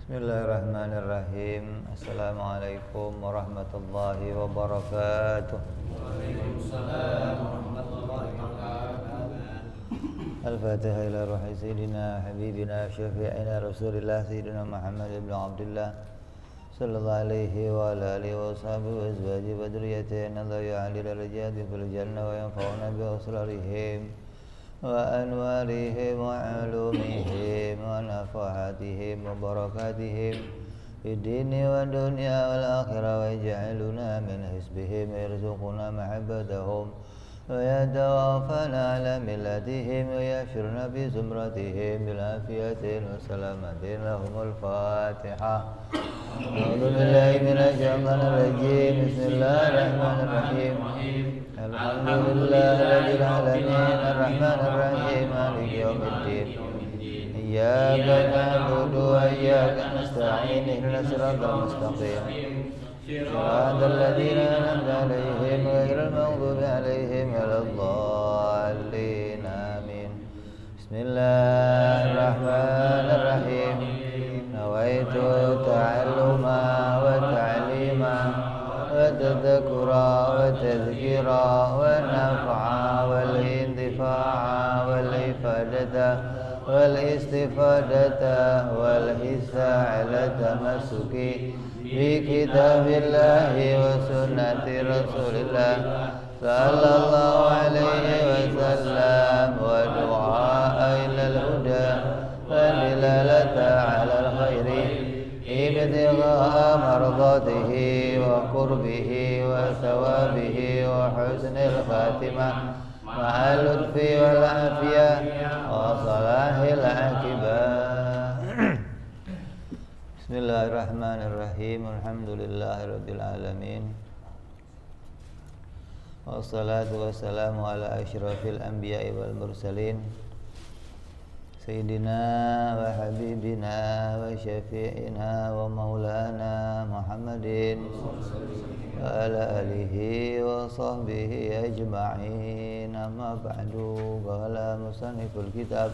Bismillahirrahmanirrahim. Assalamualaikum warahmatullahi wabarakatuh. Waalaikumsalam warahmatullahi wabarakatuh. Al-Fatihah ila ruhi Sayyidina Habibina Syafi'ina Rasulillah Sayyidina Muhammad ibn Abdullah sallallahu alaihi wa ala alihi wa sahbihi wa azwajihi wa dhurriyyatihi Allah ya'ali darajati fil jannah wa yanfa'una bi asrarihim wa anwarihim wa ulumihim wa nafahatihim wa barakatihim fid dini wa dunya wal akhirah wa yaj'aluna min hisbihim wa yarzuquna mahabbatahum wa yatawaffana ala millatihim wa yashurna bi zumratihim bil afiyatin wa salamatin lahumul fatihah. A'udzu billahi minasy syaithanir rajim. Bismillahirrahmanirrahim. Alhamdulillahirabbil alamin arrahmanir rahim maliki yaumiddin. Iyyaka na'budu wa iyyaka nasta'in ihdinas siratal mustaqim. Shiratal ladzina an'amta 'alaihim ghairil maghdubi 'alaihim waladdallin. Amin. Bismillahirrahmanirrahim. Nawaitu ta'alluma wa ta'lima والتذكرى والتذكيرا والنفع والانتفاع والإفادة والاستفادة والحث على التمسك بكتاب الله وسنة رسول الله صلى الله عليه وسلم ودعاء إلى الهدى والدلالة على الخير ابتغاء مرضاته وقربه وثوابه وحسن الخاتمة مع اللطف والعافية وصلاح العاقبة. Bismillahirrahmanirrahim. Alhamdulillahirabbil alamin. Wassalatu wassalamu ala asyrafil anbiya'i wal mursalin Sayyidina wa habibina wa syafi'ina wa maulana Muhammadin wa ala alihi wa sahbihi ajma'in. Amma ba'du. Qala musanniful kitab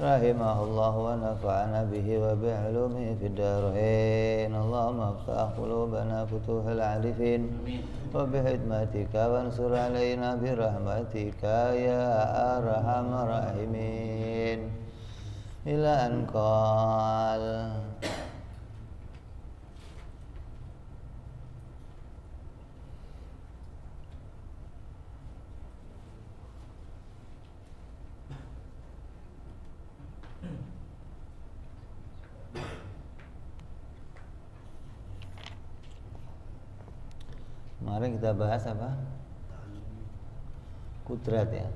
rahimahullah wa nafa'ana bihi wa bi'ulumihi fid darain. Allahumma iftah qulubana futuhal arifin wa bihikmatika wansur alaina birahmatika ya arhamar rahimin. Ila an qal kemarin kita bahas apa? Kudrat ya.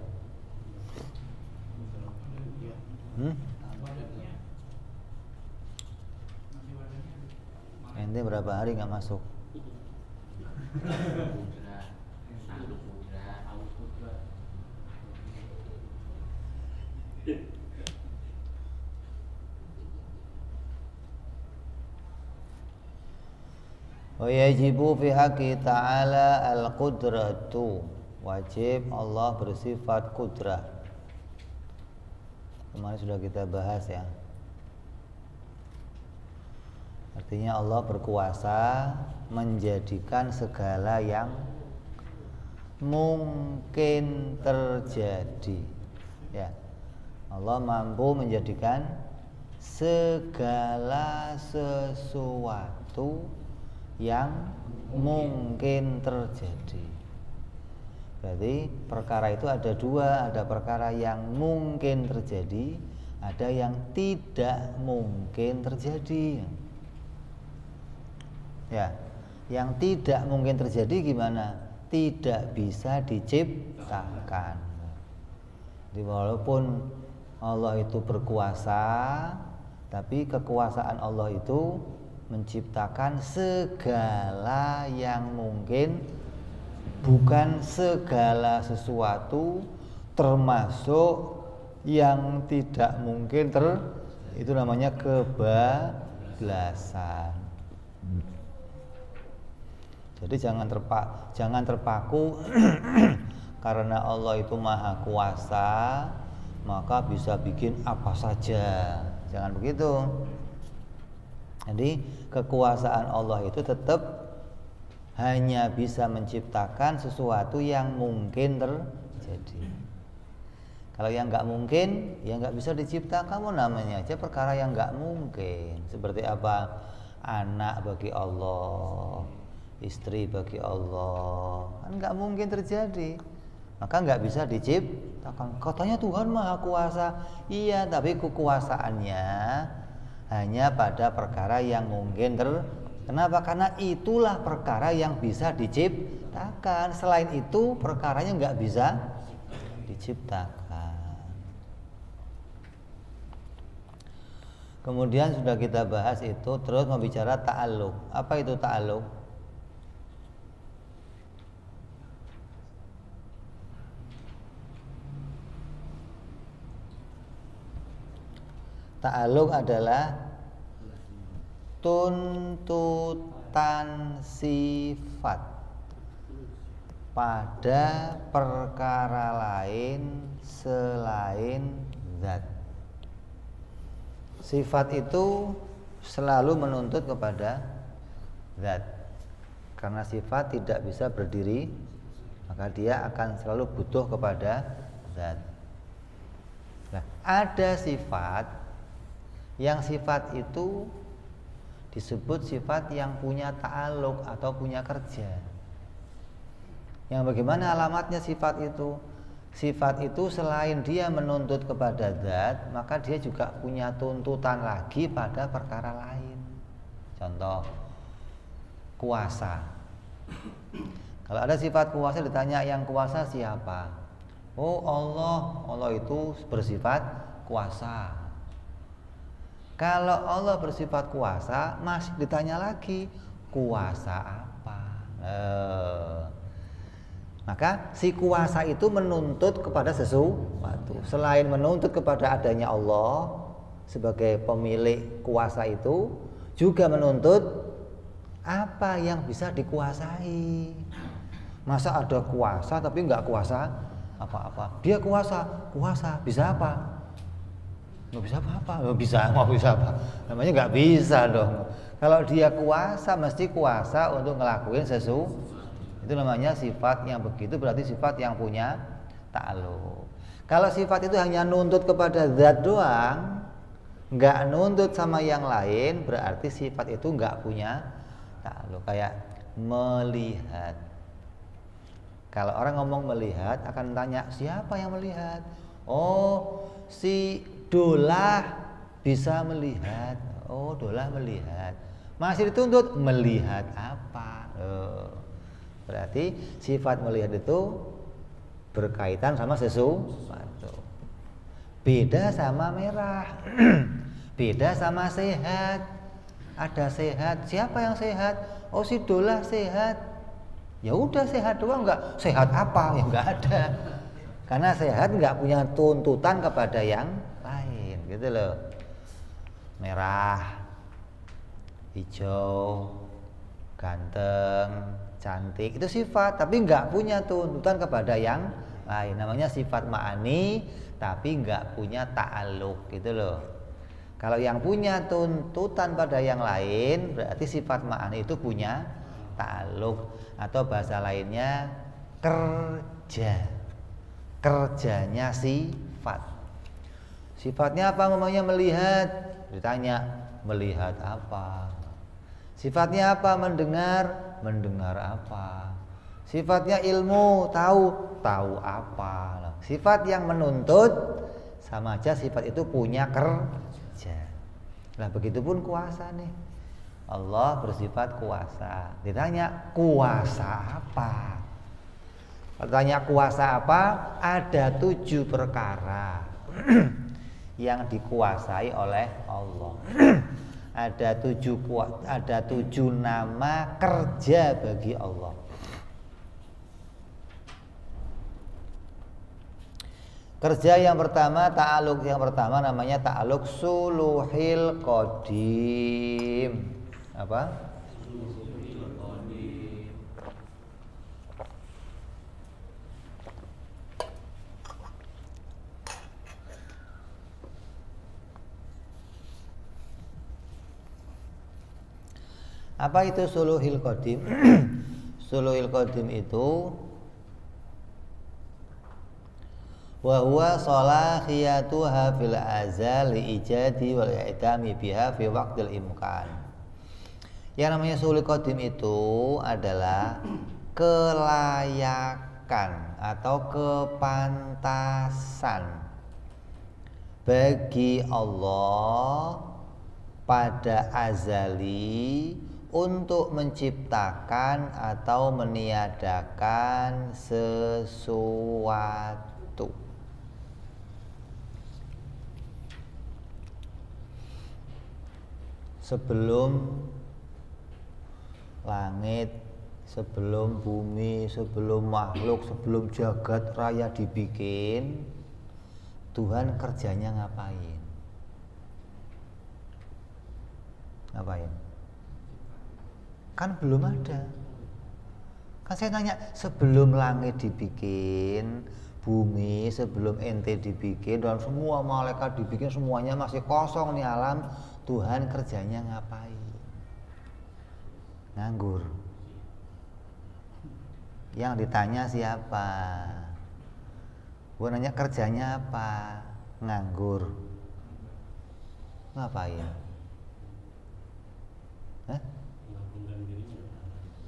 Ente berapa hari nggak masuk? Wa yajibu fi haqqi ta'ala al-qudratu. Wajib Allah bersifat kudrah. Kemarin sudah kita bahas ya. Artinya Allah berkuasa menjadikan segala yang mungkin terjadi. Ya. Allah mampu menjadikan segala sesuatu yang mungkin terjadi. Berarti perkara itu ada dua, ada perkara yang mungkin terjadi, ada yang tidak mungkin terjadi. Ya, yang tidak mungkin terjadi gimana? Tidak bisa diciptakan. Jadi walaupun Allah itu berkuasa, tapi kekuasaan Allah itu menciptakan segala yang mungkin, bukan segala sesuatu, termasuk yang tidak mungkin itu namanya kebablasan. Jadi jangan terpaku karena Allah itu maha kuasa, maka bisa bikin apa saja. Jangan begitu. Jadi kekuasaan Allah itu tetap hanya bisa menciptakan sesuatu yang mungkin terjadi. Kalau yang nggak mungkin, ya nggak bisa diciptakan, namanya aja perkara yang nggak mungkin. Seperti apa? Anak bagi Allah, istri bagi Allah, kan nggak mungkin terjadi, maka nggak bisa diciptakan. Katanya Tuhan Maha Kuasa, iya, tapi kekuasaannya hanya pada perkara yang mungkin Kenapa? Karena itulah perkara yang bisa diciptakan. Selain itu perkaranya nggak bisa diciptakan. Kemudian sudah kita bahas itu, terus membicara ta'alluq. Apa itu ta'alluq? Ta'alluq adalah tuntutan sifat pada perkara lain selain zat. Sifat itu selalu menuntut kepada zat. Karena sifat tidak bisa berdiri, maka dia akan selalu butuh kepada zat. Nah, ada sifat yang sifat itu disebut sifat yang punya ta'alluq atau punya kerja. Yang bagaimana alamatnya sifat itu? Sifat itu selain dia menuntut kepada zat, maka dia juga punya tuntutan lagi pada perkara lain. Contoh, kuasa. Kalau ada sifat kuasa, ditanya yang kuasa siapa? Oh, Allah. Allah itu bersifat kuasa. Kalau Allah bersifat kuasa, masih ditanya lagi, kuasa apa? Maka si kuasa itu menuntut kepada sesuatu. Selain menuntut kepada adanya Allah sebagai pemilik kuasa itu, juga menuntut apa yang bisa dikuasai. Masa ada kuasa tapi nggak kuasa apa-apa? Dia kuasa, bisa apa? Nggak bisa apa-apa, mau bisa apa? Namanya nggak bisa dong. Kalau dia kuasa, mesti kuasa untuk ngelakuin sesuatu. Itu namanya sifat yang begitu, berarti sifat yang punya ta'alluq. Kalau sifat itu hanya nuntut kepada zat doang, nggak nuntut sama yang lain, berarti sifat itu nggak punya ta'alluq. Kayak melihat. Kalau orang ngomong melihat, akan tanya siapa yang melihat? Oh, si Dolah bisa melihat. Oh, Dolah melihat. Masih dituntut melihat apa? Berarti sifat melihat itu berkaitan sama sesuatu. Beda sama merah. Beda sama sehat. Ada sehat. Siapa yang sehat? Oh, si Dolah sehat. Ya udah sehat doang, enggak sehat apa? Ya enggak ada. Karena sehat enggak punya tuntutan kepada yang lain, gitu loh. Merah, hijau, ganteng, cantik, itu sifat, tapi nggak punya tuntutan kepada yang lain. Namanya sifat ma'ani, tapi nggak punya ta'alluq, gitu loh. Kalau yang punya tuntutan pada yang lain, berarti sifat ma'ani itu punya ta'alluq, atau bahasa lainnya kerja. Kerjanya sifat. Sifatnya apa? Ngomongnya melihat. Ditanya melihat apa? Sifatnya apa? Mendengar. Mendengar apa? Sifatnya ilmu. Tahu apa? Sifat yang menuntut sama aja sifat itu punya kerja. Nah, begitupun kuasa nih. Allah bersifat kuasa. Ditanya kuasa apa? Tanya kuasa apa? Ada 7 perkara yang dikuasai oleh Allah. Ada 7 nama kerja bagi Allah. Kerja yang pertama, ta'alluq yang pertama namanya ta'alluq suluhil qadim. Apa? Apa itu suluhil qadim? Suluhil qadim itu wa huwa salahiyatuha fil azal li ijadi wal i'tami biha fi waqtil imkan. Yang namanya suluhil qadim itu adalah kelayakan atau kepantasan bagi Allah pada azali untuk menciptakan atau meniadakan sesuatu. Sebelum langit, sebelum bumi, sebelum makhluk, sebelum jagat raya dibikin, Tuhan kerjanya ngapain? Ngapain? Kan belum ada. Kan saya tanya, sebelum langit dibikin, bumi sebelum ente dibikin, dan semua malaikat dibikin, semuanya masih kosong nih alam, Tuhan kerjanya ngapain? Nganggur. Yang ditanya siapa? Gue nanya kerjanya apa? Nganggur. Ngapain? Hah?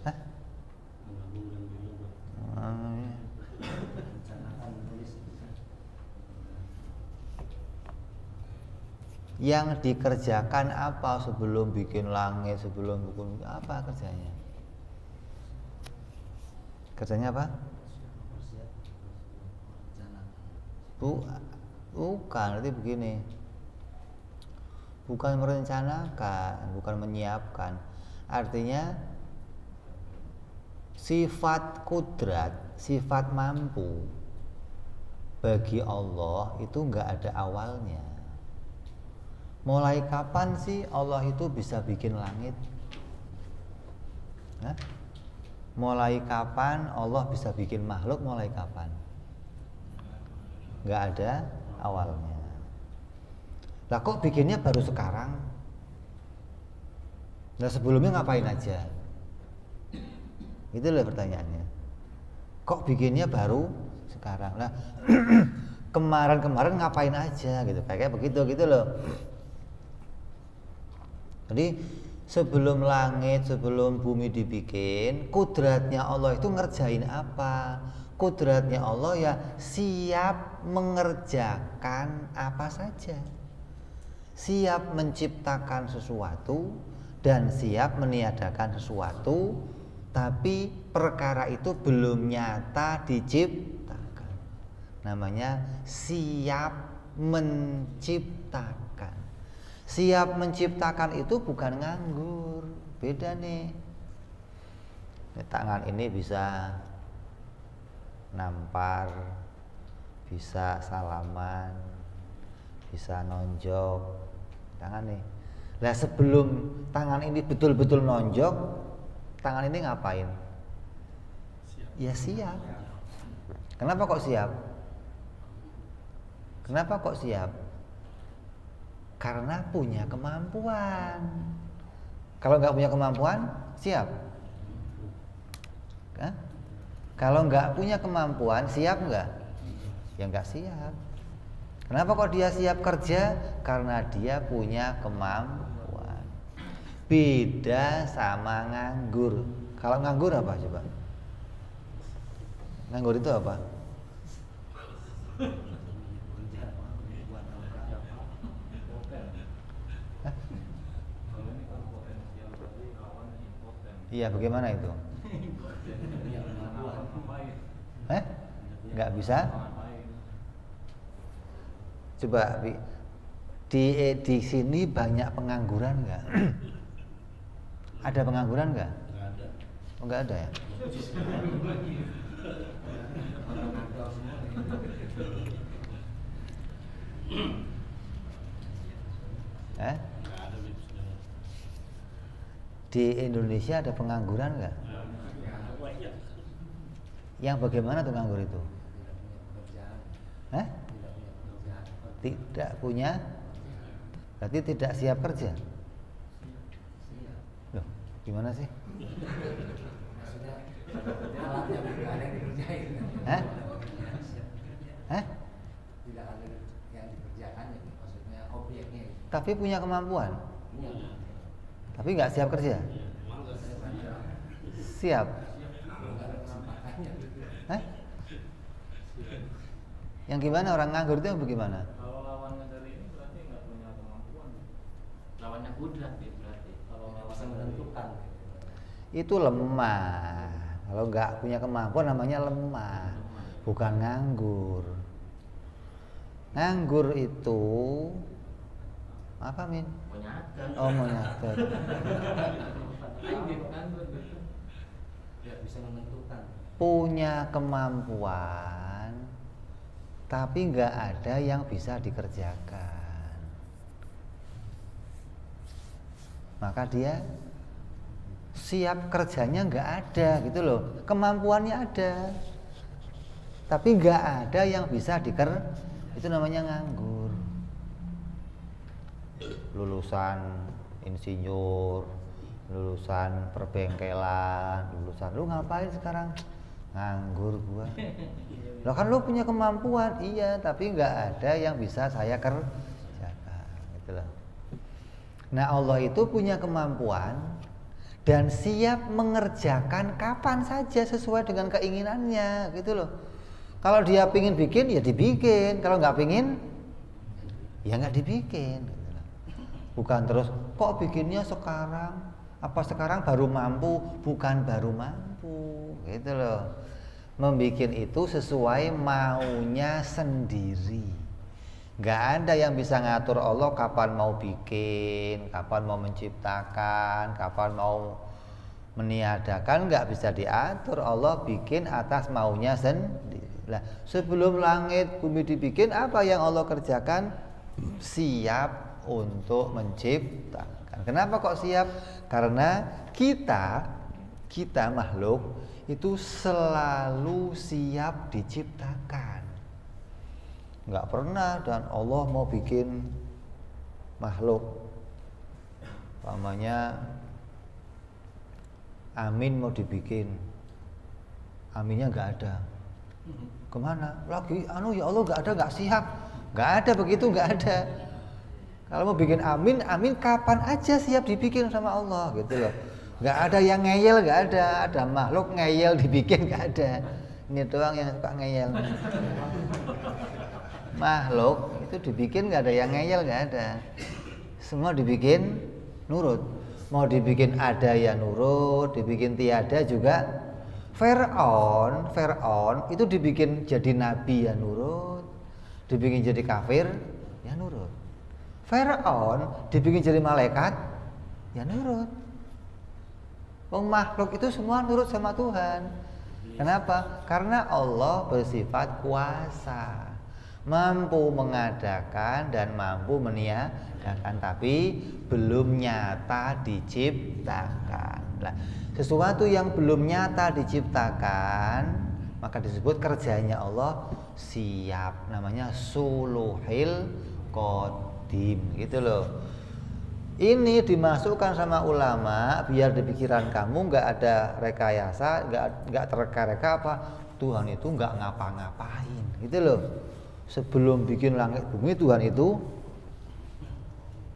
Hah? Yang dikerjakan apa sebelum bikin langit, sebelum bikin apa kerjanya? Kerjanya apa? Bukan, berarti begini. Bukan merencanakan, bukan menyiapkan. Artinya sifat kudrat, sifat mampu bagi Allah itu enggak ada awalnya. Mulai kapan sih Allah itu bisa bikin langit? Hah? Mulai kapan Allah bisa bikin makhluk? Mulai kapan? Enggak ada awalnya. Lah kok bikinnya baru sekarang? Nah sebelumnya ngapain aja? Itu loh pertanyaannya. Kok bikinnya baru sekarang? Nah kemarin-kemarin ngapain aja gitu? Kayak begitu gitu loh. Jadi sebelum langit, sebelum bumi dibikin, kudratnya Allah itu ngerjain apa? Kudratnya Allah ya siap mengerjakan apa saja. Siap menciptakan sesuatu dan siap meniadakan sesuatu, tapi perkara itu belum nyata diciptakan. Namanya siap menciptakan. Siap menciptakan itu bukan nganggur, beda nih. Tangan ini bisa nampar, bisa salaman, bisa nonjok tangan nih. Nah sebelum tangan ini betul-betul nonjok, tangan ini ngapain? Ya siap. Kenapa kok siap? Kenapa kok siap? Karena punya kemampuan. Kalau nggak punya kemampuan, siap? Hah? Kalau nggak punya kemampuan, siap nggak? Ya nggak siap. Kenapa kok dia siap kerja? Karena dia punya kemampuan. Beda sama nganggur. Kalau nganggur apa coba? Nganggur itu apa? Iya, bagaimana itu? Nggak bisa? Coba di sini banyak pengangguran nggak? Ada pengangguran nggak? Nggak ada. Oh, nggak ada ya? Di Indonesia ada pengangguran nggak? Yang bagaimana tuh nganggur itu? Tidak punya, berarti tidak siap kerja. Loh, Gimana sih? Maksudnya alatnya tidak ada yang dikerjain. Hah? Hah? Tidak ada yang dikerjakan ya, maksudnya objeknya. Tapi punya kemampuan. Iya. Tapi nggak siap kerja. Siap. Nggak ada kesempatannya. Hah? Yang gimana orang nganggur itu yang bagaimana? Kalau lawannya dari ini berarti nggak punya kemampuan. Lawannya kudrat ya berarti. Kalau nggak bisa menentukan. Itu lemah. Kalau nggak punya kemampuan namanya lemah, bukan nganggur. Nganggur itu apa, Min? Menyaker. Oh, menyaker. Tidak bisa menentukan. Punya kemampuan, tapi nggak ada yang bisa dikerjakan. Maka dia siap kerjanya nggak ada gitu loh. Kemampuannya ada, tapi nggak ada yang bisa itu namanya nganggur. Lulusan insinyur, lulusan perbengkelan, lulusan, lu ngapain sekarang? Nganggur gua. Lah kan lu punya kemampuan, iya, tapi nggak ada yang bisa saya kerjakan, gitu loh. Nah, Allah itu punya kemampuan dan siap mengerjakan kapan saja sesuai dengan keinginannya, gitu loh. Kalau dia pingin bikin, ya dibikin. Kalau nggak pingin, ya nggak dibikin. Gitu loh. Bukan terus, kok bikinnya sekarang? Apa sekarang baru mampu? Bukan baru mampu, gitu loh. Membikin itu sesuai maunya sendiri. Nggak ada yang bisa ngatur Allah kapan mau bikin, kapan mau menciptakan, kapan mau meniadakan, nggak bisa diatur. Allah bikin atas maunya sendiri. Nah, sebelum langit bumi dibikin, apa yang Allah kerjakan? Siap untuk menciptakan. Kenapa kok siap? Karena kita makhluk itu selalu siap diciptakan. Nggak pernah dan Allah mau bikin makhluk, umpamanya Amin mau dibikin, Aminnya nggak ada. Kemana? Lagi ya Allah nggak ada, nggak siap. Nggak ada begitu, nggak ada. Kalau mau bikin Amin kapan aja siap dibikin sama Allah, gitu loh. Nggak ada yang ngeyel, nggak ada. Ada makhluk ngeyel dibikin, nggak ada. Ini doang yang suka ngeyel. Makhluk itu dibikin nggak ada yang ngeyel, nggak ada. Semua dibikin nurut. Mau dibikin ada ya nurut, dibikin tiada juga. Fir'aun itu dibikin jadi nabi ya nurut, dibikin jadi kafir ya nurut. Fir'aun dibikin jadi malaikat ya nurut. Makhluk itu semua nurut sama Tuhan. Kenapa? Karena Allah bersifat kuasa, mampu mengadakan dan mampu meniadakan, tapi belum nyata diciptakan. Nah, sesuatu yang belum nyata diciptakan maka disebut kerjanya Allah siap, namanya suluhil qadim, gitu loh. Ini dimasukkan sama ulama biar di pikiran kamu nggak ada rekayasa, nggak terreka-reka apa. Tuhan itu nggak ngapa-ngapain, gitu loh. Sebelum bikin langit bumi Tuhan itu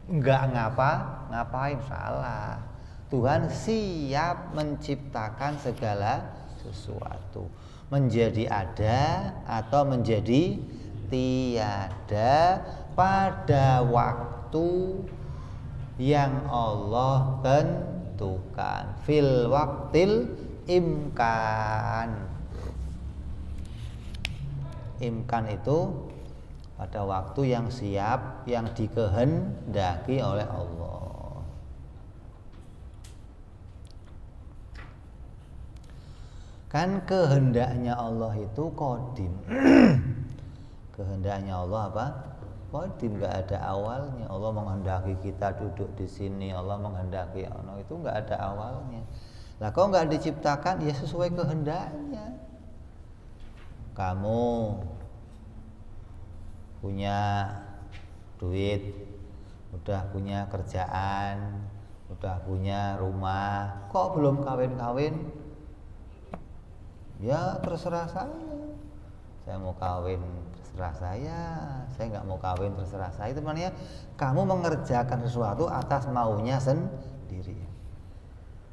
nggak ngapa-ngapain, salah. Tuhan siap menciptakan segala sesuatu, menjadi ada atau menjadi tiada pada waktu yang Allah tentukan, fil waktil imkan. Imkan itu pada waktu yang siap, yang dikehendaki oleh Allah. Kan kehendaknya Allah itu qadim. Kehendaknya Allah apa? Qadim, nggak ada awalnya. Allah menghendaki kita duduk di sini, Allah menghendaki itu nggak ada awalnya. Lah kok nggak diciptakan? Ya sesuai kehendaknya. Kamu punya duit, udah punya kerjaan, udah punya rumah, kok belum kawin-kawin? Ya terserah saya mau kawin terserah saya nggak mau kawin terserah saya. Itu maknanya kamu mengerjakan sesuatu atas maunya sendiri.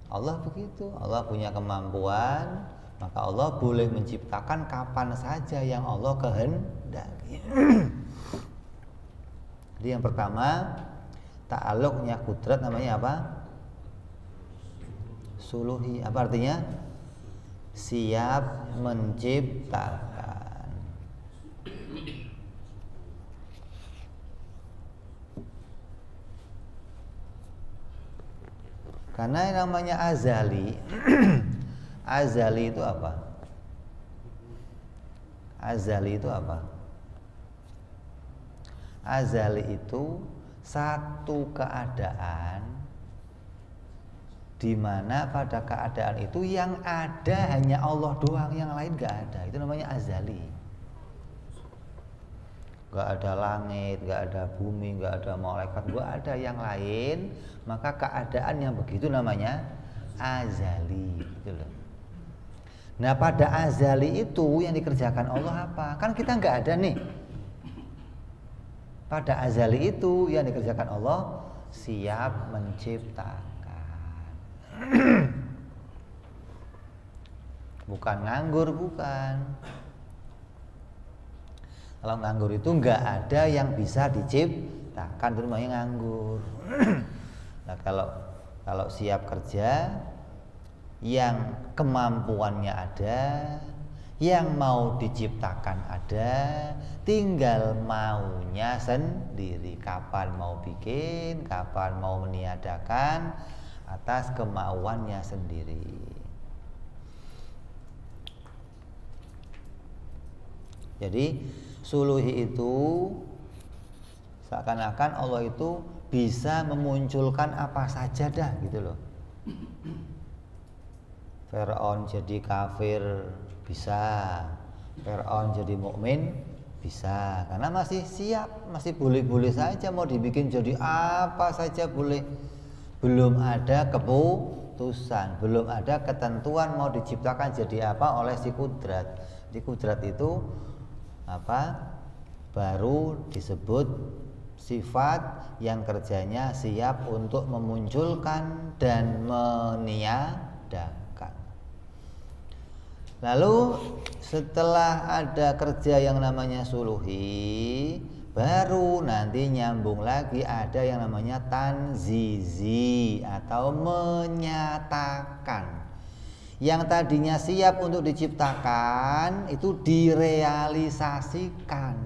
Allah begitu, Allah punya kemampuan, maka Allah boleh menciptakan kapan saja yang Allah kehendaki. Jadi yang pertama, ta'alluqnya kudrat namanya apa? Suluhi. Apa artinya? Siap menciptakan. Karena yang namanya azali azali itu apa? Azali itu apa? Azali itu satu keadaan di mana pada keadaan itu yang ada hanya Allah doang, yang lain gak ada. Itu namanya azali. Gak ada langit, gak ada bumi, gak ada malaikat, gak ada yang lain. Maka keadaan yang begitu namanya azali, gitu loh. Nah pada azali itu yang dikerjakan Allah apa? Kan kita gak ada nih. Pada azali itu yang dikerjakan Allah siap menciptakan. Bukan nganggur, bukan. Kalau nganggur itu nggak ada yang bisa diciptakan, itu namanya nganggur. Nah kalau siap kerja, yang kemampuannya ada, yang mau diciptakan ada, tinggal maunya sendiri. Kapan mau bikin, kapan mau meniadakan, atas kemauannya sendiri. Jadi suluhi itu seakan-akan Allah itu bisa memunculkan apa saja dah, gitu loh. Fir'aun jadi kafir bisa, Fir'aun jadi mukmin bisa, karena masih siap, masih boleh-boleh saja mau dibikin jadi apa saja boleh. Belum ada keputusan, belum ada ketentuan mau diciptakan jadi apa oleh si kudrat. Di kudrat itu apa? Baru disebut sifat yang kerjanya siap untuk memunculkan dan meniadakan. Lalu setelah ada kerja yang namanya suluhi, baru nanti nyambung lagi ada yang namanya tanzizi atau menyatakan. Yang tadinya siap untuk diciptakan itu direalisasikan,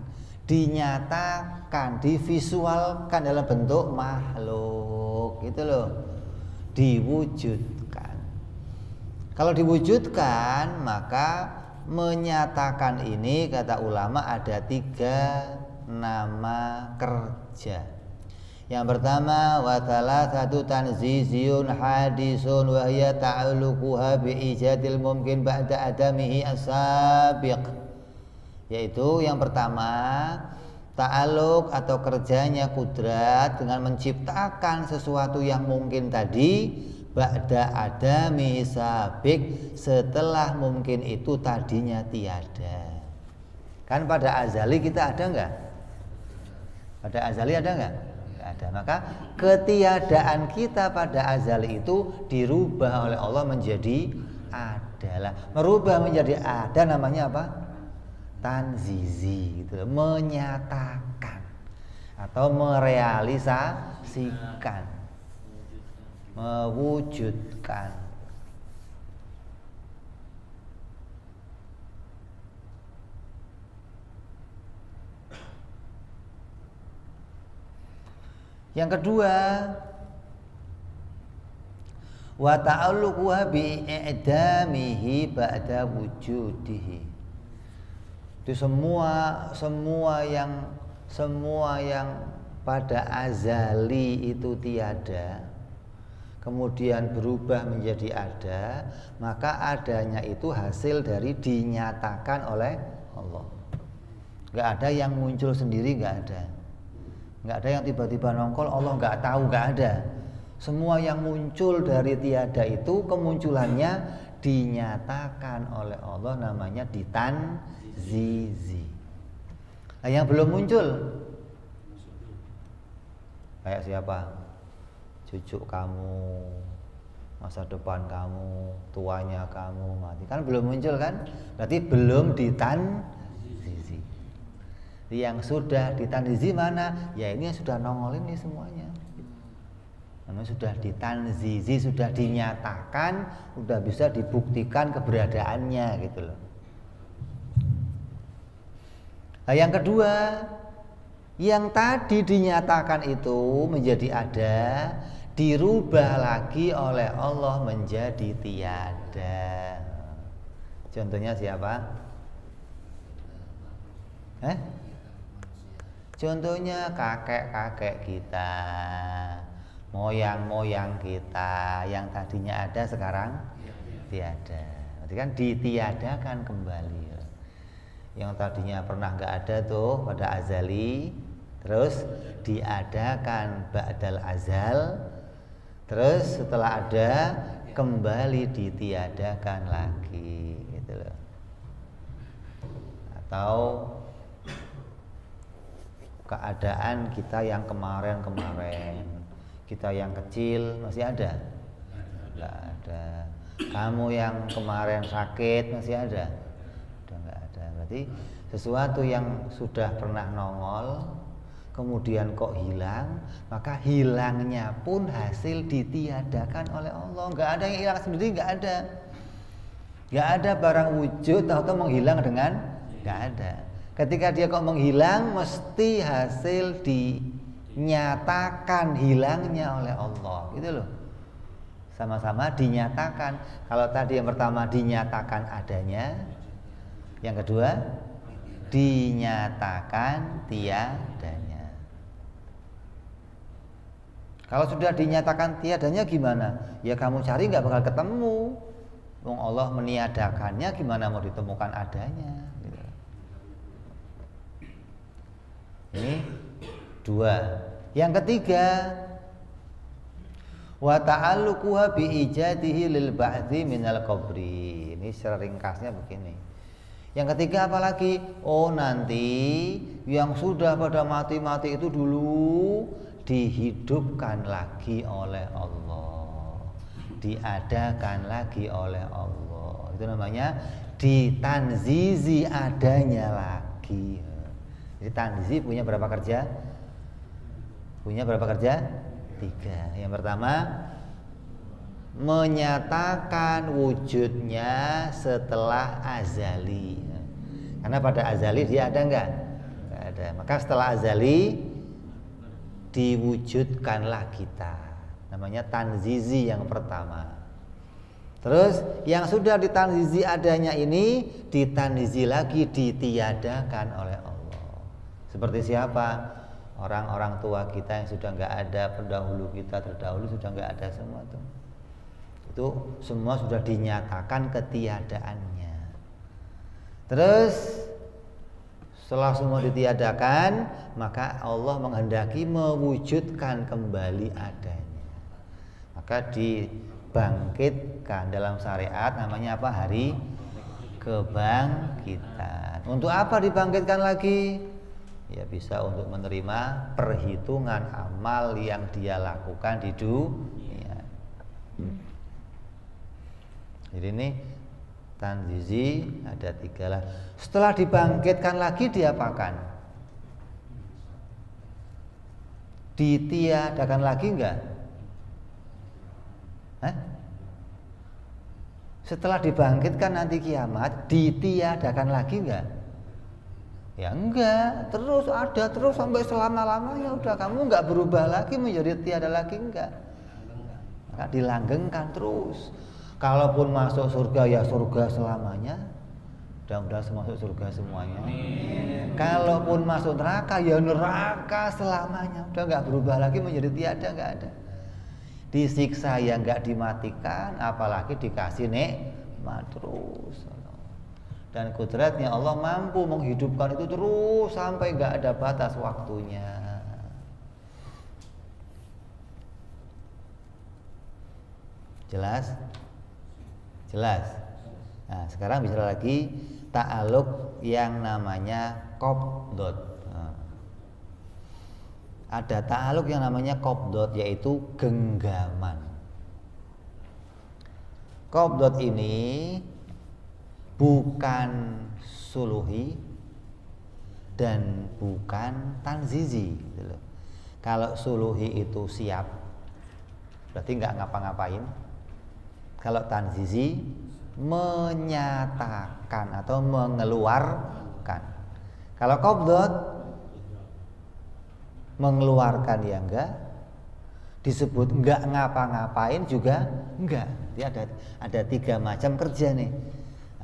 dinyatakan, divisualkan dalam bentuk makhluk, gitu loh. Diwujudkan. Kalau diwujudkan, maka menyatakan ini kata ulama ada 3 nama kerja. Yang pertama, wa thalathatu tanziziyun hadisun wa hiya ta'alluquha bi ijadil mumkin ba'da adamihi as-sabiq. Yaitu yang pertama, ta'alluq atau kerjanya kudrat dengan menciptakan sesuatu yang mungkin tadi ba'da adami sabik, setelah mungkin itu tadinya tiada. Kan pada azali kita ada enggak? Pada azali ada enggak? Enggak ada. Maka ketiadaan kita pada azali itu dirubah oleh Allah menjadi adalah. Merubah menjadi ada namanya apa? Tanzizi, gitu, menyatakan atau merealisasikan, mewujudkan. Yang kedua, wa ta'alluquha bi i'damihi ba'da wujudihi. Itu semua yang pada azali itu tiada, kemudian berubah menjadi ada, maka adanya itu hasil dari dinyatakan oleh Allah. Gak ada yang muncul sendiri, gak ada. Gak ada yang tiba-tiba nongol Allah gak tahu, gak ada. Semua yang muncul dari tiada itu kemunculannya dinyatakan oleh Allah, namanya ditanzizi. Nah, yang belum muncul kayak siapa? Cucu kamu, masa depan kamu, tuanya kamu mati, kan belum muncul kan? Berarti belum ditanzizi. Yang sudah ditanzizi mana? Ya ini yang sudah nongol ini semuanya. Namanya sudah ditanzizi, sudah dinyatakan, sudah bisa dibuktikan keberadaannya gitu loh. Nah, yang kedua, yang tadi dinyatakan itu menjadi ada, dirubah lagi oleh Allah menjadi tiada. Contohnya siapa? Contohnya kakek-kakek kita, moyang-moyang kita yang tadinya ada sekarang tiada. Berarti kan ditiadakan kembali. Yang tadinya pernah nggak ada tuh pada azali, terus diadakan ba'dal azal, terus setelah ada kembali ditiadakan lagi gitu loh. Atau keadaan kita yang kemarin-kemarin, kita yang kecil masih ada? Nggak ada. Kamu yang kemarin sakit masih ada? Udah nggak ada. Berarti sesuatu yang sudah pernah nongol kemudian kok hilang, maka hilangnya pun hasil ditiadakan oleh Allah. Nggak ada yang hilang sendiri, nggak ada. Nggak ada barang wujud atau menghilang dengan nggak ada. Ketika dia kok menghilang, mesti hasil dinyatakan hilangnya oleh Allah, gitu loh. Sama-sama dinyatakan. Kalau tadi yang pertama dinyatakan adanya, yang kedua dinyatakan tiadanya. Kalau sudah dinyatakan tiadanya gimana? Ya kamu cari nggak bakal ketemu. Wong Allah meniadakannya, gimana mau ditemukan adanya? Gitu. Ini dua. Yang ketiga, wa ta'alluquha bi ijadihi lil ba'dhi minal qabri. Ini secara ringkasnya begini. Yang ketiga apalagi? Oh, nanti yang sudah pada mati-mati itu dulu dihidupkan lagi oleh Allah, diadakan lagi oleh Allah. Itu namanya ditanzizi, adanya lagi. Jadi tanzizi punya berapa kerja? Punya berapa kerja? 3. Yang pertama, menyatakan wujudnya setelah azali. Karena pada azali dia ada enggak? Enggak ada. Maka setelah azali diwujudkanlah kita. Namanya tanzizi yang pertama. Terus yang sudah ditanzizi adanya ini ditanzizi lagi, ditiadakan oleh Allah. Seperti siapa? Orang-orang tua kita yang sudah enggak ada, pendahulu kita terdahulu sudah enggak ada semua tuh. Itu semua sudah dinyatakan ketiadaannya. Terus setelah semua ditiadakan, maka Allah menghendaki mewujudkan kembali adanya. Maka dibangkitkan dalam syariat namanya apa? Hari kebangkitan. Untuk apa dibangkitkan lagi? Ya bisa untuk menerima perhitungan amal yang dia lakukan di dunia. Jadi ini tanzizi ada 3 lah. Setelah dibangkitkan lagi diapakan? Ditiadakan lagi enggak? Setelah dibangkitkan nanti kiamat ditiadakan lagi enggak? Ya enggak, terus ada terus sampai selama-lamanya. Udah kamu enggak berubah lagi menjadi tiada lagi, enggak. Maka dilanggengkan terus. Kalaupun masuk surga ya surga selamanya. Mudah-mudahan masuk surga semuanya. Kalaupun masuk neraka ya neraka selamanya. Udah enggak berubah lagi menjadi tiada, enggak ada. Disiksa ya enggak dimatikan, apalagi dikasih nikmat terus. Dan kudratnya Allah mampu menghidupkan itu terus sampai enggak ada batas waktunya. Jelas? Jelas. Nah, sekarang bicara lagi ta'alluq yang namanya qabdot. Nah, ada ta'alluq yang namanya qabdot, yaitu genggaman. Qabdot ini bukan suluhi dan bukan tanzizi gitu loh. Kalau suluhi itu siap, berarti nggak ngapa-ngapain. Kalau tanzizi menyatakan atau mengeluarkan. Kalau qabdot mengeluarkan ya enggak, disebut enggak ngapa-ngapain juga enggak. Jadi ada 3 macam kerja nih.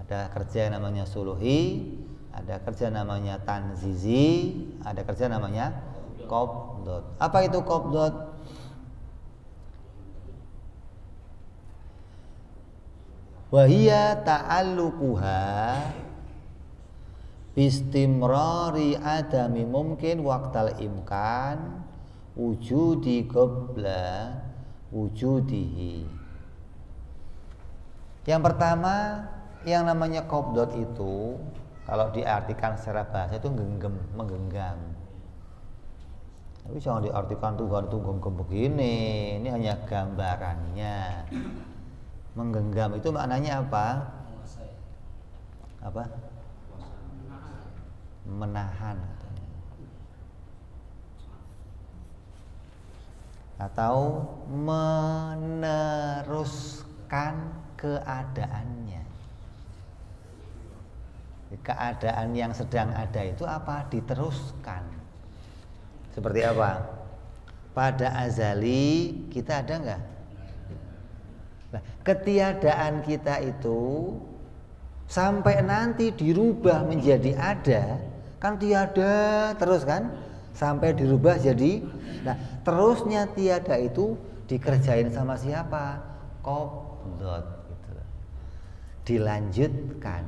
Ada kerja yang namanya suluhi, ada kerja namanya tanzizi, ada kerja namanya qabdot. Apa itu qabdot? Wahia ta'alluquha bistimrari adami mungkin waqtal imkan wujudi qabla wujudihi. Yang pertama, yang namanya qabdot itu kalau diartikan secara bahasa itu menggenggam. Tapi jangan diartikan Tuhan itu genggam begini, ini hanya gambarannya. Menggenggam itu maknanya apa? Apa? Menahan atau meneruskan keadaannya. Keadaan yang sedang ada itu apa? Diteruskan. Seperti apa? Pada azali kita ada enggak? Nah, ketiadaan kita itu sampai nanti dirubah menjadi ada, kan tiada terus kan? Sampai dirubah jadi. Nah, terusnya tiada itu dikerjain sama siapa? Qabdot gitu. Dilanjutkan,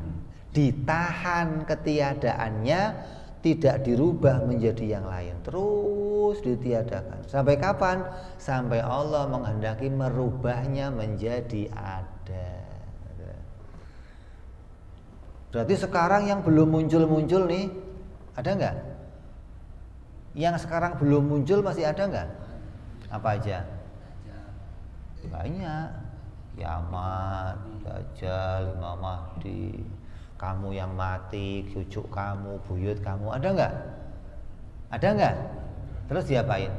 ditahan ketiadaannya, tidak dirubah menjadi yang lain, terus ditiadakan. Sampai kapan? Sampai Allah menghendaki merubahnya menjadi ada. Berarti sekarang yang belum muncul-muncul nih, ada nggak? Yang sekarang belum muncul masih ada nggak? Apa aja? Banyak. Kiamat, Dajjal, Imam Mahdi, kamu yang mati, cucu kamu, buyut kamu, ada nggak? Ada nggak? Terus diapain?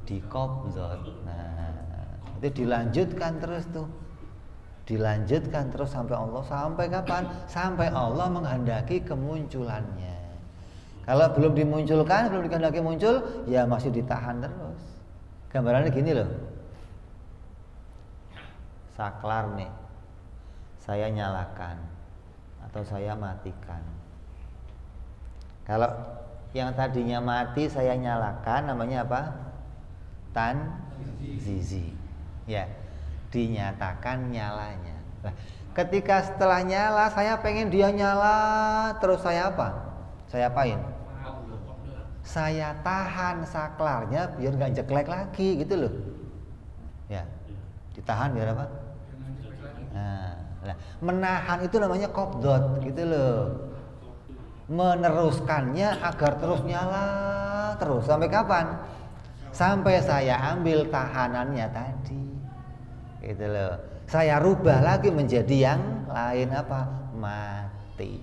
Diqabdot. Nah, itu dilanjutkan terus tuh. Dilanjutkan terus sampai Allah. Sampai kapan? Sampai Allah menghendaki kemunculannya. Kalau belum dimunculkan, belum dikehendaki muncul, ya masih ditahan terus. Gambarannya gini loh. Saklar nih, saya nyalakan atau saya matikan. Kalau yang tadinya mati saya nyalakan, namanya apa? Tanzizi. Ya, dinyatakan nyalanya. Nah, ketika setelah nyala saya pengen dia nyala, terus saya apa? Saya apain? Saya tahan saklarnya biar nggak jeklek lagi gitu loh. Ya, ditahan biar apa? Nah, menahan itu namanya qabdot gitu loh. Meneruskannya agar terus nyala terus. Sampai kapan? Sampai saya ambil tahanannya tadi. Gitu loh. Saya rubah lagi menjadi yang lain apa? Mati.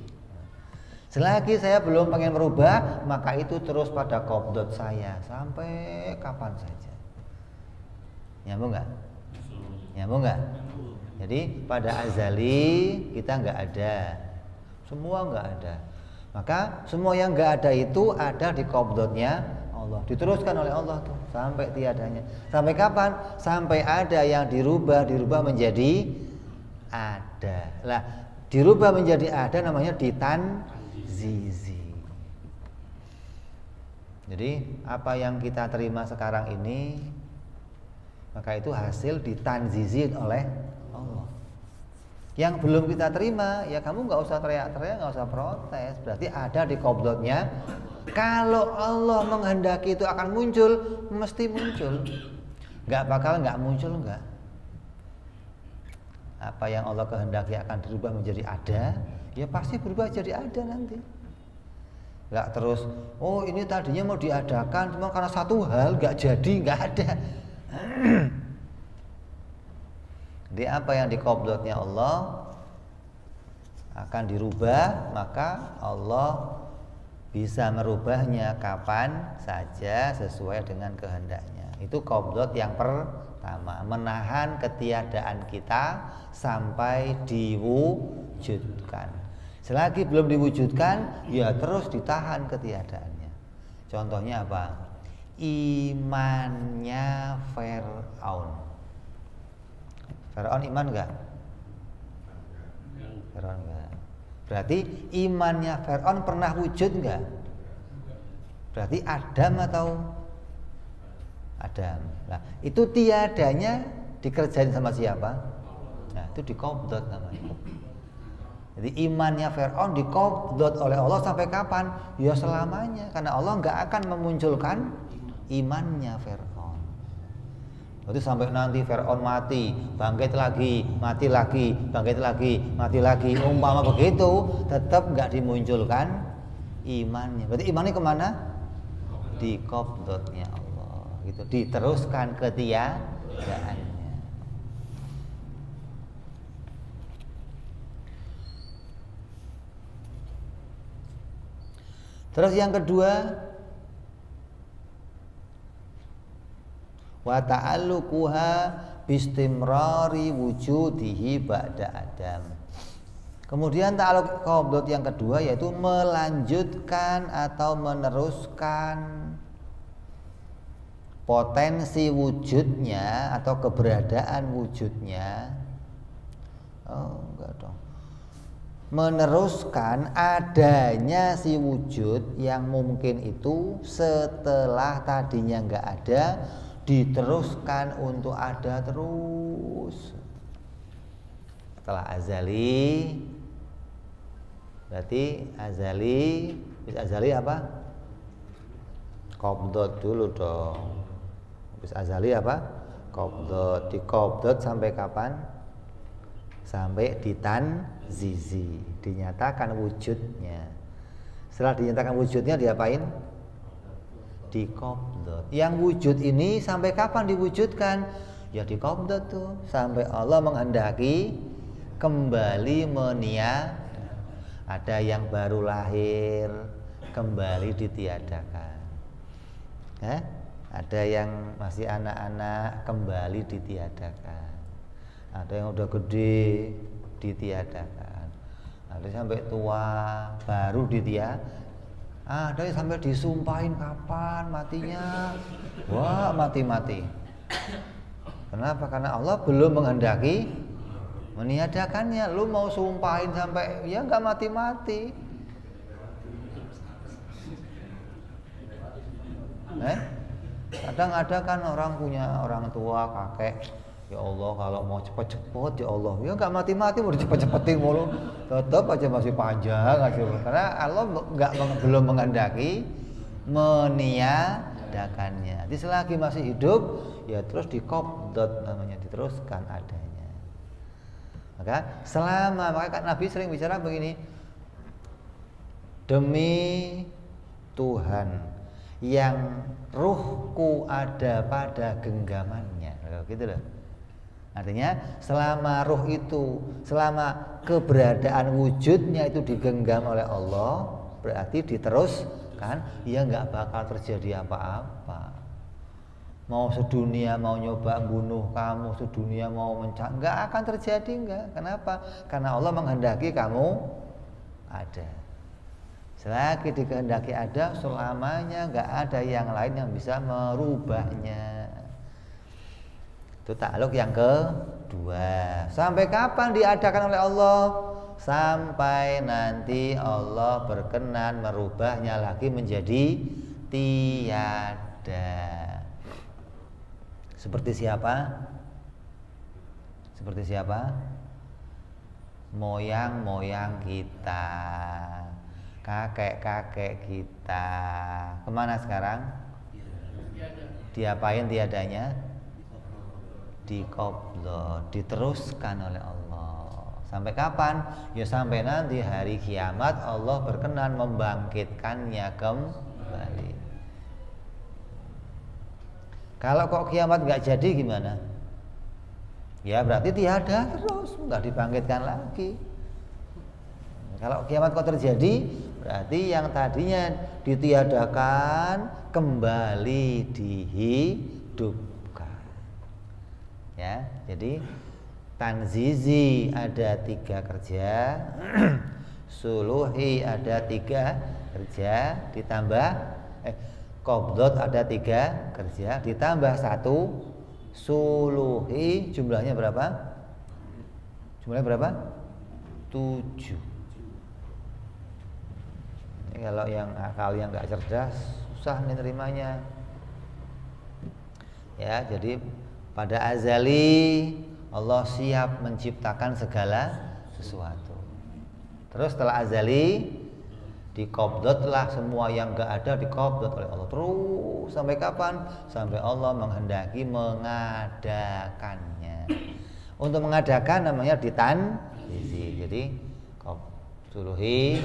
Selagi saya belum pengen merubah, maka itu terus pada qabdot saya sampai kapan saja. Nyambung nggak? Nyambung nggak? Jadi pada azali kita nggak ada, semua nggak ada. Maka semua yang nggak ada itu ada di qabdotnya Allah, diteruskan oleh Allah tuh sampai tiadanya. Sampai kapan? Sampai ada yang dirubah menjadi ada. Lah, dirubah menjadi ada namanya ditanzizi. Jadi apa yang kita terima sekarang ini, maka itu hasil ditanzizi oleh Allah. Yang belum kita terima, ya kamu nggak usah teriak-teriak, nggak usah protes. Berarti ada di qabdotnya. Kalau Allah menghendaki itu akan muncul, mesti muncul. Nggak bakal nggak muncul, nggak. apa yang Allah kehendaki akan dirubah menjadi ada, ya pasti berubah jadi ada nanti. Nggak terus, oh ini tadinya mau diadakan, cuma karena satu hal nggak jadi, nggak ada. Jadi apa yang diqabdotnya Allah akan dirubah, maka Allah bisa merubahnya kapan saja sesuai dengan kehendaknya. Itu qabdot yang pertama, menahan ketiadaan kita sampai diwujudkan. Selagi belum diwujudkan, ya terus ditahan ketiadaannya. Contohnya apa? Imannya Fir'aun. Fir'aun iman enggak? Fir'aun enggak. Berarti imannya Fir'aun pernah wujud enggak? Berarti Adam atau Adam. Nah, itu tiadanya dikerjain sama siapa? Nah, itu diqabdot namanya. Jadi imannya Fir'aun diqabdot oleh Allah sampai kapan? Ya selamanya, karena Allah nggak akan memunculkan imannya Fir'aun. Berarti sampai nanti Fir'aun mati, bangkit lagi, mati lagi, bangkit lagi, mati lagi. Umpama begitu, tetap nggak dimunculkan imannya. Berarti imannya kemana? Diqabdotnya Allah. Gitu, diteruskan ketiadaannya. Terus yang kedua, wa ta'alluquha bistimrari wujudihi ba'da Adam. Kemudian ta'alluq qabdot yang kedua yaitu melanjutkan atau meneruskan potensi wujudnya atau keberadaan wujudnya. Oh, enggak dong. Meneruskan adanya si wujud yang mungkin itu setelah tadinya enggak ada, diteruskan untuk ada terus. Setelah azali, berarti azali apa? Qabdot dulu dong. Habis azali apa? Qabdot. Diqabdot sampai kapan? Sampai ditanzizi, dinyatakan wujudnya. Setelah dinyatakan wujudnya diapain? Diqabdot. Yang wujud ini sampai kapan diwujudkan? Ya diqabdot tuh sampai Allah menghendaki kembali meniadakan. Ada yang baru lahir kembali ditiadakan. Ada yang masih anak-anak kembali ditiadakan. Ada yang udah gede ditiadakan. Ada yang sampai tua baru ditiadakan. Ada yang sampai disumpahin kapan matinya. Wah, mati-mati. Kenapa? Karena Allah belum menghendaki meniadakannya. Lu mau sumpahin sampai ya nggak mati-mati. Kadang ada kan orang punya orang tua, kakek, ya Allah kalau mau cepet-cepet ya Allah, ya nggak mati-mati mau dicepet-cepetin mulu, tetap aja masih panjang aja. Karena Allah belum menghendaki meniadakannya. Jadi selagi masih hidup ya terus diqabdot namanya, diteruskan adanya. Maka makanya Nabi sering bicara begini, demi Tuhan yang ruhku ada pada genggamannya, gitu loh. Artinya selama ruh itu, selama keberadaan wujudnya itu digenggam oleh Allah, berarti diteruskan, ya nggak bakal terjadi apa-apa. Mau sedunia mau nyoba bunuh kamu, sedunia mau nggak akan terjadi, nggak. Kenapa? Karena Allah menghendaki kamu ada. Selagi dikehendaki ada, selamanya nggak ada yang lain yang bisa merubahnya. Itu ta'alluq yang kedua. Sampai kapan diadakan oleh Allah? Sampai nanti Allah berkenan merubahnya lagi menjadi tiada. Seperti siapa? Seperti siapa? Moyang-moyang kita, kakek-kakek kita. Kemana sekarang? Diapain tiadanya? Diqabdot, diteruskan oleh Allah. Sampai kapan? Ya sampai nanti hari kiamat Allah berkenan membangkitkannya kembali. Kalau kok kiamat nggak jadi gimana? Ya berarti tiada terus, nggak dibangkitkan lagi. Kalau kiamat kok terjadi, berarti yang tadinya ditiadakan kembali dihidupkan. Ya, jadi tanzizi ada 3 kerja, suluhi ada 3 kerja, ditambah qabdot ada 3 kerja, ditambah 1 suluhi, jumlahnya berapa? Jumlahnya berapa? 7. Ini kalau yang akal yang nggak cerdas susah nih nerimanya. Ya, jadi pada azali Allah siap menciptakan segala sesuatu. Terus setelah azali dikobdotlah semua yang enggak ada dikobdot oleh Allah. Terus sampai kapan? Sampai Allah menghendaki mengadakannya. Untuk mengadakan namanya ditanzizi. Jadi suluhi,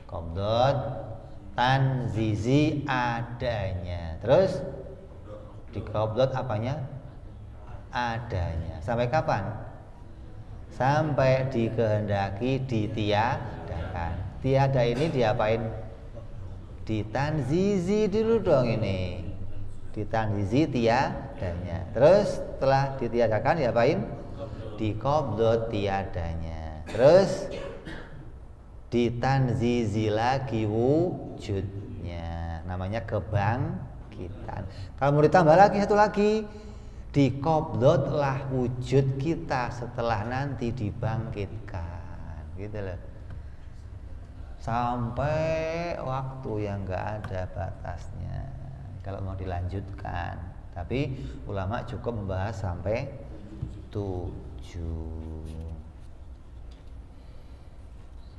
kobdot, tanzizi adanya. Terus dikobdot apanya? Adanya. Sampai kapan? Sampai dikehendaki ditiadakan. Tiada ini diapain? Ditanzizi dulu dong ini. Ditanzizi tiadanya. Terus setelah ditiadakan diapain? Dikobdot tiadanya. Terus ditanzizi lagi wujudnya. Namanya kebangkitan. Kalau mau ditambah lagi satu lagi, dikobdotlah wujud kita setelah nanti dibangkitkan. Gitu loh. Sampai waktu yang enggak ada batasnya kalau mau dilanjutkan. Tapi ulama cukup membahas sampai 7.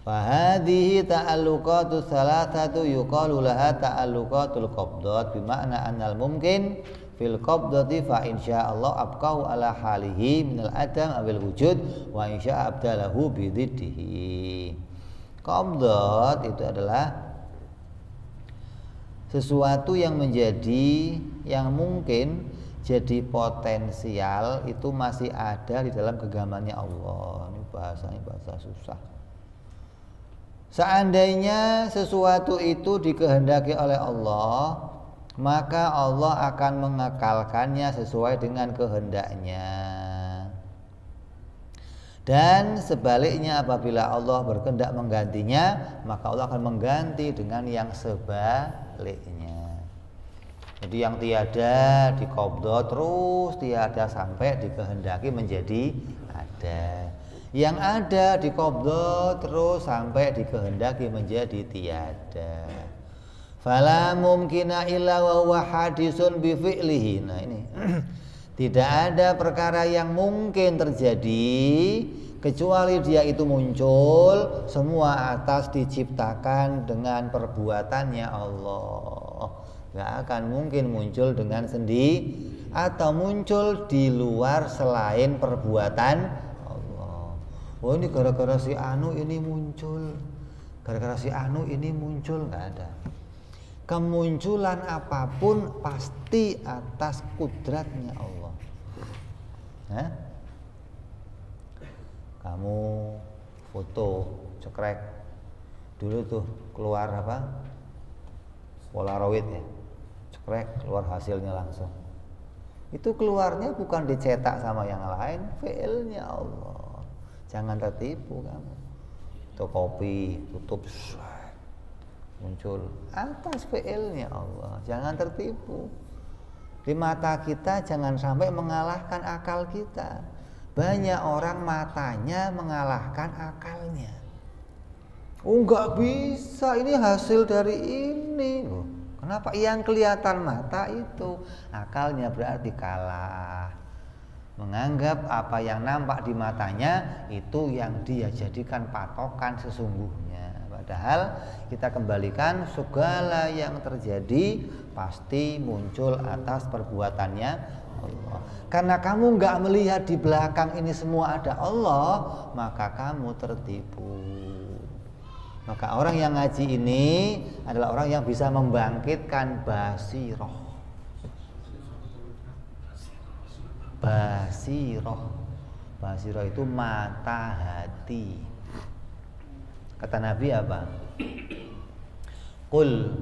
Fahadihi ta'alluqatu salasatu yuqalu laha ta'alluqatul qabdat bima'na annal mumkin fil qabdati fa insyaallah abqahu ala halihi minal adam awil wujud wa insya abdalahu bididdihi. Qabdat itu adalah sesuatu yang menjadi, yang mungkin jadi potensial itu masih ada di dalam genggamannya Allah. Ini bahasanya bahasa susah. Seandainya sesuatu itu dikehendaki oleh Allah, maka Allah akan mengekalkannya sesuai dengan kehendaknya. Dan sebaliknya apabila Allah berkehendak menggantinya, maka Allah akan mengganti dengan yang sebaliknya. Jadi yang tiada dikobdot terus tiada sampai dikehendaki menjadi ada. Yang ada dikobdot terus sampai dikehendaki menjadi tiada. Fala mumkina illa wa huwa hadisun bi fi'lihi. Nah ini tidak ada perkara yang mungkin terjadi kecuali dia itu muncul semua atas diciptakan dengan perbuatannya Allah. Gak akan mungkin muncul dengan sendiri atau muncul di luar selain perbuatan Allah. Oh ini gara-gara si Anu ini muncul, gara-gara si Anu ini muncul, gak ada. Kemunculan apapun pasti atas kudratnya Allah. Hah? Kamu foto cekrek dulu tuh keluar apa? Polaroid ya. Cekrek keluar hasilnya langsung. Itu keluarnya bukan dicetak sama yang lain, filenya Allah. Jangan tertipu kamu. Itu kopi tutup muncul atas fi'ilnya Allah. Jangan tertipu. Di mata kita jangan sampai mengalahkan akal kita. Banyak orang matanya mengalahkan akalnya. Oh enggak bisa, ini hasil dari ini. Loh, kenapa yang kelihatan mata itu? Akalnya berarti kalah. Menganggap apa yang nampak di matanya itu yang dia jadikan patokan sesungguhnya. Padahal kita kembalikan segala yang terjadi pasti muncul atas perbuatannya Allah. Karena kamu nggak melihat di belakang ini semua ada Allah, maka kamu tertipu. Maka orang yang ngaji ini adalah orang yang bisa membangkitkan basiroh. Basiroh itu mata hati. Kata Nabi apa? Qul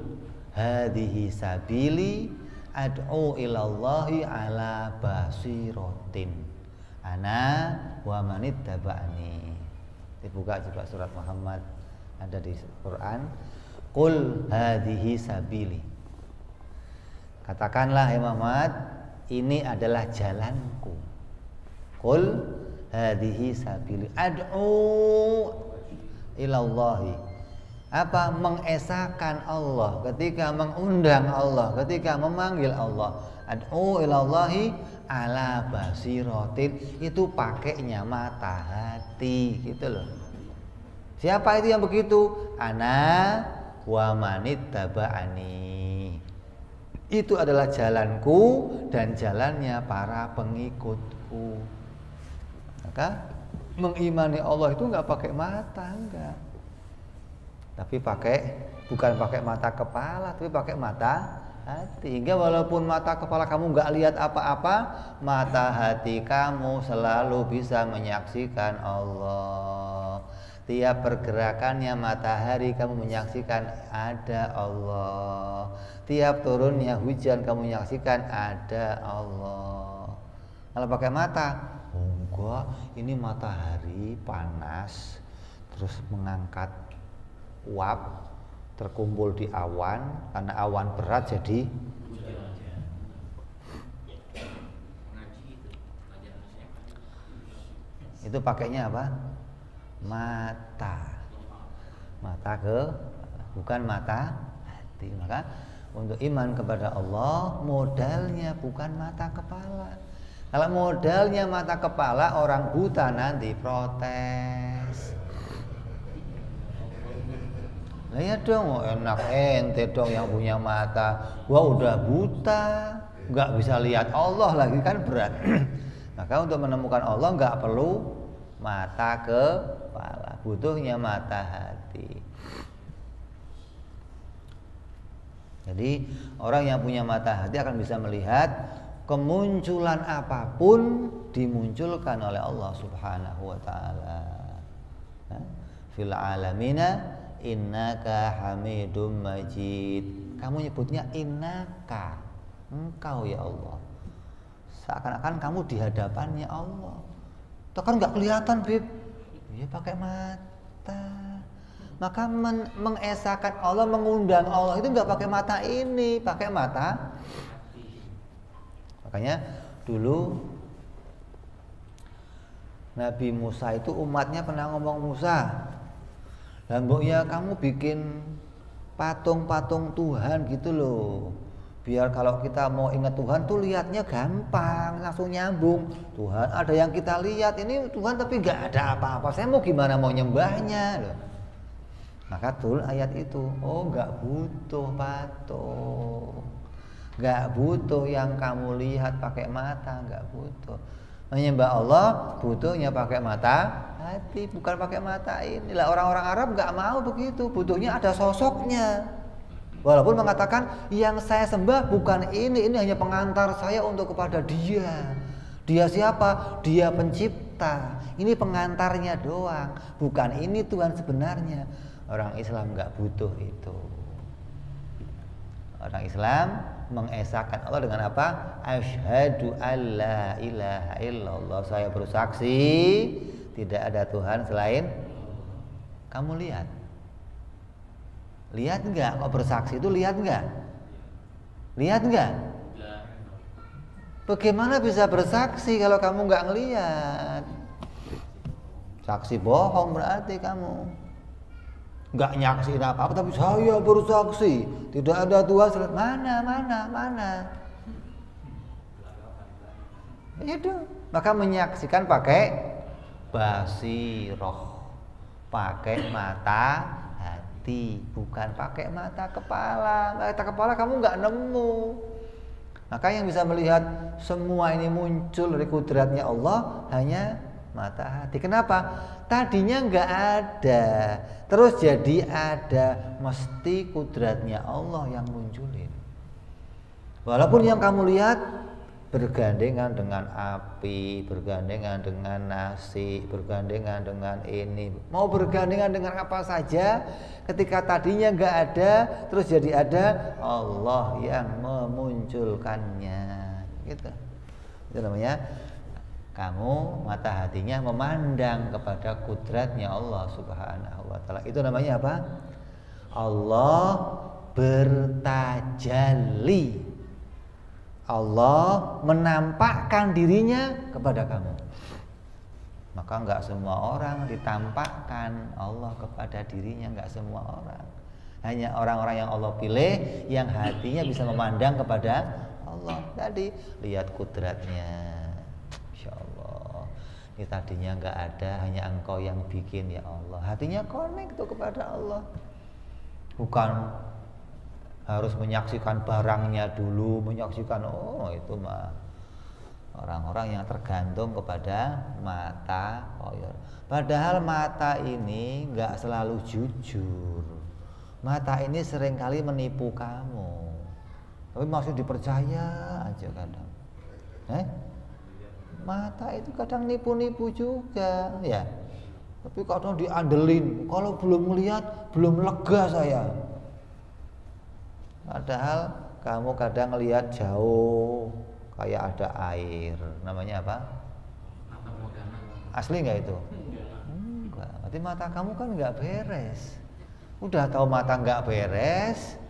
hadhihi sabili ad'u ilallahi ala basiratin ana wa manittaba'ani. Dibuka coba surat Muhammad, ada di Quran. Qul hadhihi sabili. Katakanlah ya Muhammad, ini adalah jalanku. Qul hadhihi sabili ad'u ilallahi. Apa? Mengesahkan Allah, ketika mengundang Allah, ketika memanggil Allah. Ad'u ilallahi ala basiratin, itu pakainya mata hati gitu loh. Siapa itu yang begitu? Ana wa manittaba'ani. Itu adalah jalanku dan jalannya para pengikutku. Maka mengimani Allah itu enggak pakai mata, enggak. Tapi bukan pakai mata kepala, tapi pakai mata hati. Hingga walaupun mata kepala kamu nggak lihat apa-apa, mata hati kamu selalu bisa menyaksikan Allah. Tiap pergerakannya matahari kamu menyaksikan ada Allah. Tiap turunnya hujan kamu menyaksikan ada Allah. Kalau pakai mata, oh enggak, ini matahari panas, terus mengangkat uap terkumpul di awan, karena awan berat jadi itu pakainya apa? Mata bukan mata hati. Maka untuk iman kepada Allah modalnya bukan mata kepala. Kalau modalnya mata kepala, orang buta nanti protes. Nah ya dong, enak ente dong yang punya mata. Gua udah buta, nggak bisa lihat Allah lagi, kan berat. Maka untuk menemukan Allah nggak perlu mata kepala, butuhnya mata hati. Jadi orang yang punya mata hati akan bisa melihat kemunculan apapun dimunculkan oleh Allah Subhanahu wa taala. Fil alamina innaka hamidum majid. Kamu nyebutnya innaka, engkau ya Allah. Seakan-akan kamu di hadapannya Allah. Itu kan nggak kelihatan, Bib. Ya pakai mata. Maka mengesahkan Allah, mengundang Allah itu nggak pakai mata ini, pakai mata. Makanya dulu Nabi Musa itu umatnya pernah ngomong, Musa, ya kamu bikin patung-patung Tuhan gitu loh, biar kalau kita mau ingat Tuhan tuh lihatnya gampang, langsung nyambung. Tuhan ada yang kita lihat, ini Tuhan tapi nggak ada apa-apa, saya mau gimana mau nyembahnya loh. Maka turun ayat itu, oh nggak butuh patung, nggak butuh yang kamu lihat pakai mata, nggak butuh. Menyembah Allah butuhnya pakai mata hati, bukan pakai mata ini. Lah orang-orang Arab nggak mau begitu, butuhnya ada sosoknya. Walaupun mengatakan yang saya sembah bukan ini hanya pengantar saya untuk kepada dia. Dia siapa? Dia pencipta. Ini pengantarnya doang, bukan ini Tuhan sebenarnya. Orang Islam nggak butuh itu. Orang Islam mengesahkan Allah dengan apa? Asyhadu alla ilaha illallah. Saya bersaksi tidak ada Tuhan selain. Kamu lihat? Lihat enggak? Kok bersaksi itu lihat enggak? Lihat enggak? Bagaimana bisa bersaksi kalau kamu enggak ngelihat? Saksi bohong berarti kamu. Enggak nyaksiin apa-apa, tapi saya bersaksi tidak ada Tuhan selain. Mana? Itu. Maka menyaksikan pakai basiroh, pakai mata hati, bukan pakai mata kepala. Mata kepala kamu nggak nemu. Maka yang bisa melihat semua ini muncul dari kudratnya Allah hanya mata hati. Kenapa? Tadinya nggak ada, terus jadi ada. Mesti kudratnya Allah yang munculin. Walaupun yang kamu lihat bergandengan dengan api, bergandengan dengan nasi, bergandengan dengan ini, mau bergandengan dengan apa saja, ketika tadinya nggak ada, terus jadi ada, Allah yang memunculkannya, gitu. Itu namanya kamu mata hatinya memandang kepada kudratnya Allah Subhanahu wa Ta'ala. Itu namanya apa? Allah bertajalli. Allah menampakkan dirinya kepada kamu. Maka enggak semua orang ditampakkan Allah kepada dirinya, enggak semua orang. Hanya orang-orang yang Allah pilih, yang hatinya bisa memandang kepada Allah. Tadi lihat kudratnya, Insya Allah. Ini tadinya enggak ada, hanya Engkau yang bikin ya Allah. Hatinya connect tuh kepada Allah. Bukan harus menyaksikan barangnya dulu, menyaksikan itu mah orang-orang yang tergantung kepada mata koyor. Padahal mata ini nggak selalu jujur. Mata ini seringkali menipu kamu. Tapi masih dipercaya aja kadang. Mata itu kadang nipu-nipu juga, ya. Tapi kadang diandelin. Kalau belum melihat, belum lega saya. Padahal kamu kadang lihat jauh kayak ada air, namanya apa? Asli nggak itu? Enggak. Berarti mata kamu kan nggak beres. Udah tahu mata nggak beres,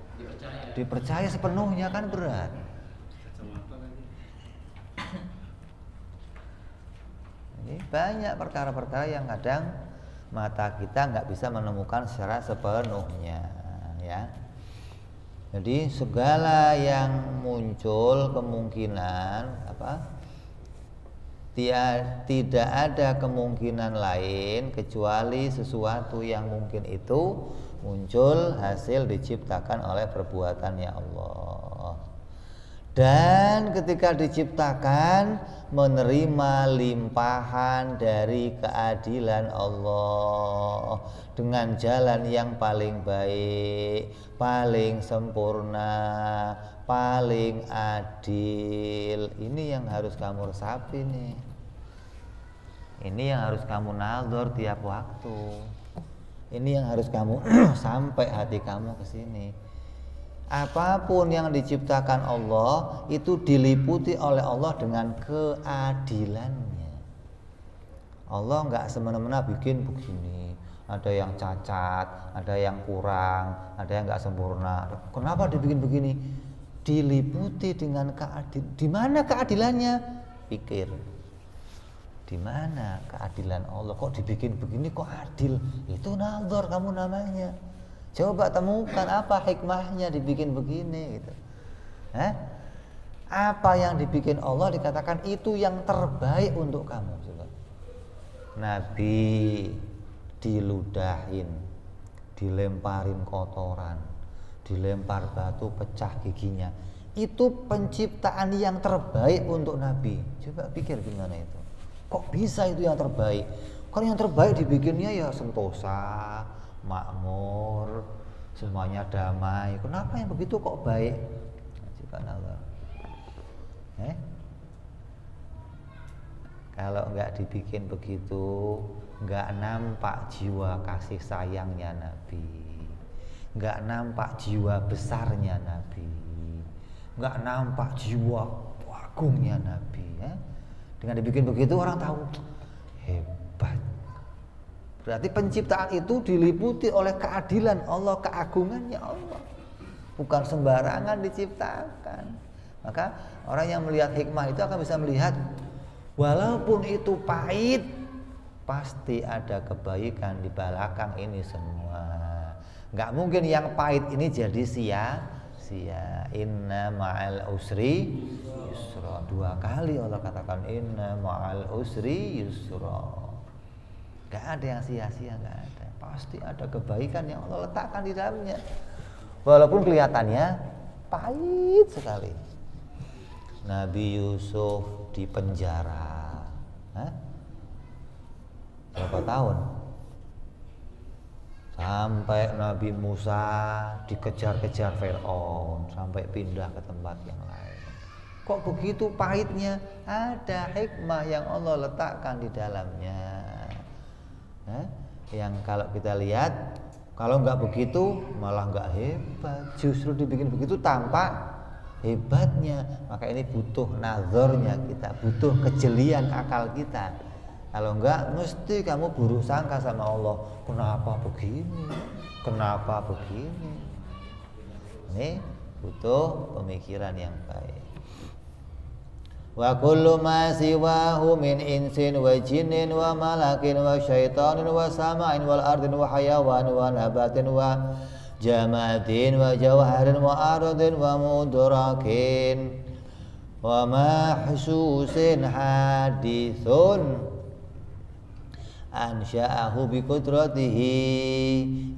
dipercaya sepenuhnya kan berat. Ini banyak perkara-perkara yang kadang mata kita nggak bisa menemukan secara sepenuhnya, ya. Jadi segala yang muncul kemungkinan tidak ada kemungkinan lain kecuali sesuatu yang mungkin itu muncul hasil diciptakan oleh perbuatannya Allah. Dan ketika diciptakan menerima limpahan dari keadilan Allah dengan jalan yang paling baik, paling sempurna, paling adil. Ini yang harus kamu resapi nih. Ini yang harus kamu naldur tiap waktu. Ini yang harus kamu sampai hati kamu ke sini. Apapun yang diciptakan Allah itu diliputi oleh Allah dengan keadilannya. Allah nggak semena-mena bikin begini. Ada yang cacat, ada yang kurang, ada yang nggak sempurna. Kenapa dibikin begini? Diliputi dengan keadilan. Di mana keadilannya? Pikir. Di mana keadilan Allah? Kok dibikin begini kok adil? Itu nazar kamu namanya. Coba temukan apa hikmahnya dibikin begini gitu. Apa yang dibikin Allah dikatakan itu yang terbaik untuk kamu. Coba. Nabi diludahin, dilemparin kotoran, dilempar batu pecah giginya. Itu penciptaan yang terbaik untuk Nabi. Coba pikir gimana itu. Kok bisa itu yang terbaik? Kalau yang terbaik dibikinnya ya sentosa, makmur, semuanya damai. Kenapa yang begitu kok baik? Subhanallah. Kalau nggak dibikin begitu, nggak nampak jiwa kasih sayangnya Nabi, nggak nampak jiwa besarnya Nabi, nggak nampak jiwa agungnya Nabi. Dengan dibikin begitu orang tahu hebat. Berarti penciptaan itu diliputi oleh keadilan Allah, keagungannya Allah. Bukan sembarangan diciptakan. Maka orang yang melihat hikmah itu akan bisa melihat walaupun itu pahit, pasti ada kebaikan di belakang ini semua. Gak mungkin yang pahit ini jadi sia-sia. Inna ma'al usri yusra. 2 kali Allah katakan inna ma'al usri yusra. Gak ada yang sia-sia, gak ada. Pasti ada kebaikan yang Allah letakkan di dalamnya. Walaupun kelihatannya pahit sekali. Nabi Yusuf di penjara. Berapa tahun? Sampai Nabi Musa dikejar-kejar Fir'aun, sampai pindah ke tempat yang lain. Kok begitu pahitnya? Ada hikmah yang Allah letakkan di dalamnya. Yang kalau kita lihat, kalau nggak begitu malah nggak hebat. Justru dibikin begitu tampak hebatnya. Maka ini butuh nazarnya kita, butuh kejelian akal kita. Kalau enggak, mesti kamu buruk sangka sama Allah. Kenapa begini? Kenapa begini? Ini butuh pemikiran yang baik. Wa kullu ma siwahu min insin wa jinnin wa malakin wa syaitanin wa sama'in wal ardin wa hayawan wa nabatin wa jamatin wa jawharin wa ardin wa mudrakin wa mahsusin hadithun ansha'ahu bi qudratihi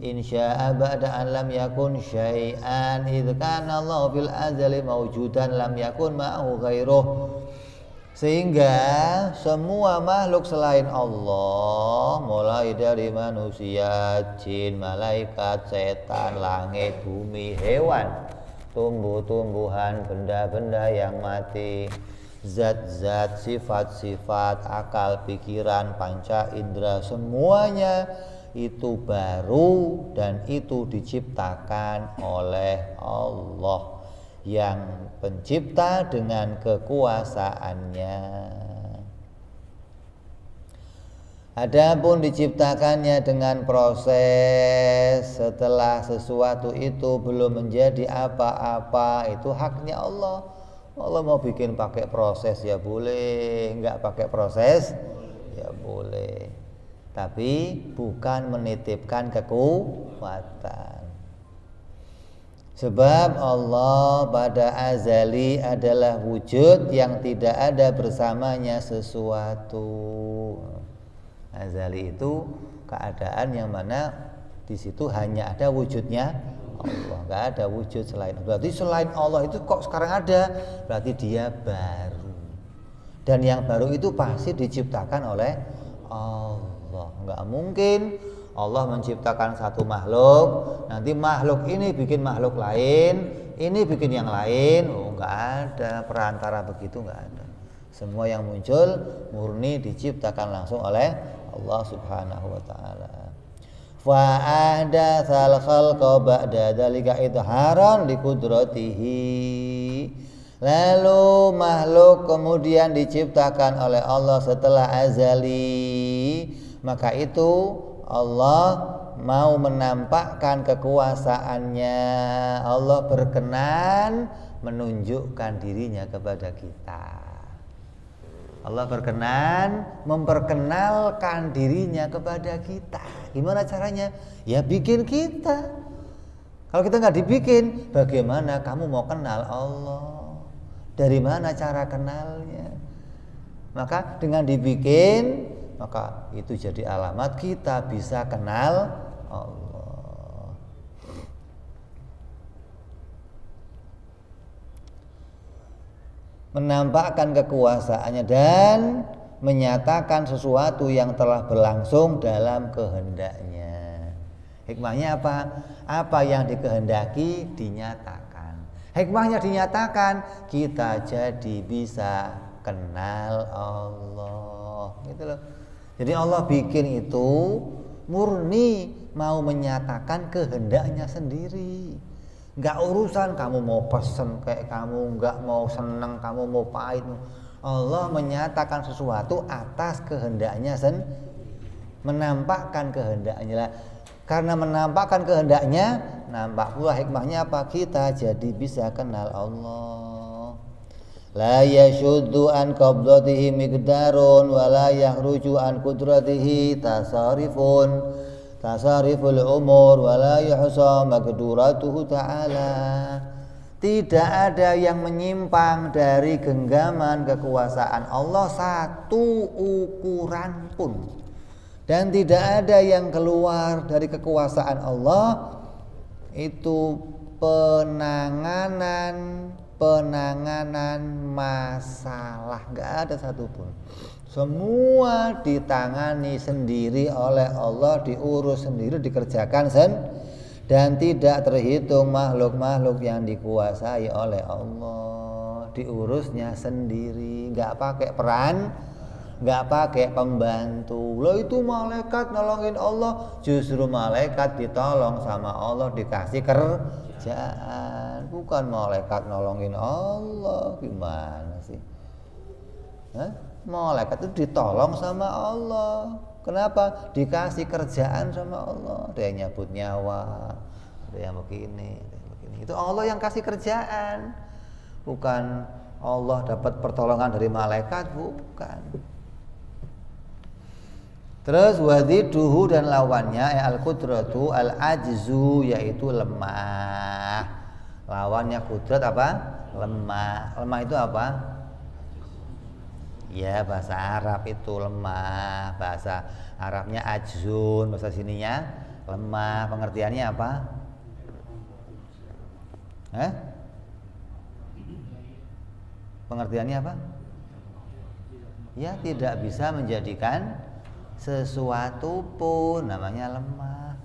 insya'a ba'da an lam yakun syai'an idh kana Allah fil azali mawjudan lam yakun ma'ahu ghairuh. Sehingga semua makhluk selain Allah, mulai dari manusia, jin, malaikat, setan, langit, bumi, hewan, tumbuh-tumbuhan, benda-benda yang mati, zat-zat, sifat-sifat, akal, pikiran, panca indera, semuanya itu baru dan itu diciptakan oleh Allah yang pencipta dengan kekuasaannya. Adapun diciptakannya dengan proses, setelah sesuatu itu belum menjadi apa-apa, itu haknya Allah. Allah mau bikin pakai proses ya boleh, enggak pakai proses ya boleh. Tapi bukan menitipkan kekuatan. Sebab Allah pada azali adalah wujud yang tidak ada bersamanya sesuatu. Azali itu keadaan yang mana di situ hanya ada wujudnya Allah, nggak ada wujud selain. Berarti selain Allah itu kok sekarang ada, berarti dia baru. Dan yang baru itu pasti diciptakan oleh Allah. Nggak mungkin Allah menciptakan satu makhluk, nanti makhluk ini bikin makhluk lain, ini bikin yang lain. Oh, nggak ada perantara begitu, nggak ada. Semua yang muncul murni diciptakan langsung oleh Allah Subhanahu wa taala. Fa ahdatsal khalqa ba'da dzalika idharan liqudratihi. Lalu makhluk kemudian diciptakan oleh Allah setelah azali, maka itu Allah mau menampakkan kekuasaannya. Allah berkenan menunjukkan dirinya kepada kita. Allah berkenan memperkenalkan dirinya kepada kita. Gimana caranya? Ya bikin kita. Kalau kita nggak dibikin, bagaimana kamu mau kenal Allah? Dari mana cara kenalnya? Maka dengan dibikin, maka itu jadi alamat kita bisa kenal Allah. Menampakkan kekuasaannya dan menyatakan sesuatu yang telah berlangsung dalam kehendaknya. Hikmahnya apa? Apa yang dikehendaki dinyatakan. Hikmahnya dinyatakan, kita jadi bisa kenal Allah. Gitu loh. Jadi Allah bikin itu murni mau menyatakan kehendaknya sendiri. Enggak urusan kamu mau pesen kayak kamu, enggak mau seneng, kamu mau pahit. Allah menyatakan sesuatu atas kehendaknya menampakkan kehendaknya. Karena menampakkan kehendaknya, nampak pula hikmahnya apa? Kita jadi bisa kenal Allah. La yashuddu an qabdatihi miqdarun wa la yahruju an qudratihi tasariful umur wa la yuhsa maqduratuhu ta'ala. Tidak ada yang menyimpang dari genggaman kekuasaan Allah satu ukuran pun. Dan tidak ada yang keluar dari kekuasaan Allah itu penanganan penanganan masalah, nggak ada satupun. Semua ditangani sendiri oleh Allah, diurus sendiri, dikerjakan dan tidak terhitung makhluk-makhluk yang dikuasai oleh Allah, diurusnya sendiri, nggak pakai peran, nggak pakai pembantu. Loh itu malaikat nolongin Allah, justru malaikat ditolong sama Allah, dikasih kerjaan, bukan malaikat nolongin Allah. Gimana sih? Malaikat itu ditolong sama Allah. Kenapa? Dikasih kerjaan sama Allah. Ada yang nyabut nyawa, ada yang begini, ada yang begini. Itu Allah yang kasih kerjaan, bukan Allah dapat pertolongan dari malaikat, bukan. Terus wadiduhu dan lawannya al-qudratu al-ajzu, yaitu lemah. Lawannya kudrat apa? Lemah. Lemah itu apa? Ya, bahasa Arab itu lemah, bahasa Arabnya ajzun, bahasa sininya lemah. Pengertiannya apa? Pengertiannya apa? Ya, tidak bisa menjadikan sesuatu pun, namanya lemah.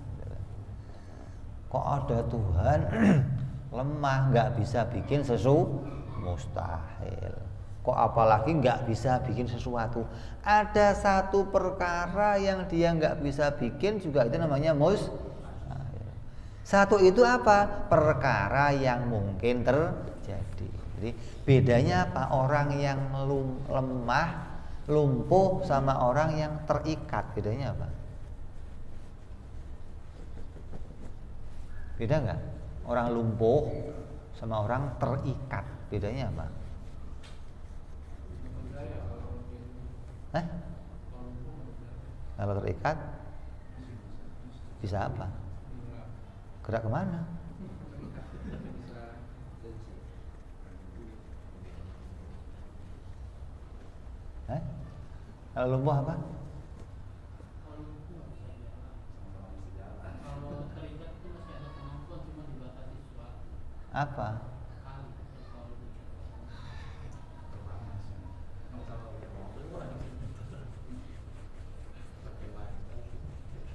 Kok ada Tuhan lemah, nggak bisa bikin sesuatu, mustahil. Kok apalagi nggak bisa bikin sesuatu. Ada satu perkara yang dia nggak bisa bikin juga, itu namanya mustahil. Satu itu apa? Perkara yang mungkin terjadi. Jadi bedanya apa? Orang yang lemah, lumpuh sama orang yang terikat, bedanya apa? Beda nggak? Orang lumpuh sama orang terikat, bedanya apa? Kalau terikat bisa apa? Gerak kemana? Kalau lumpuh apa? Apa?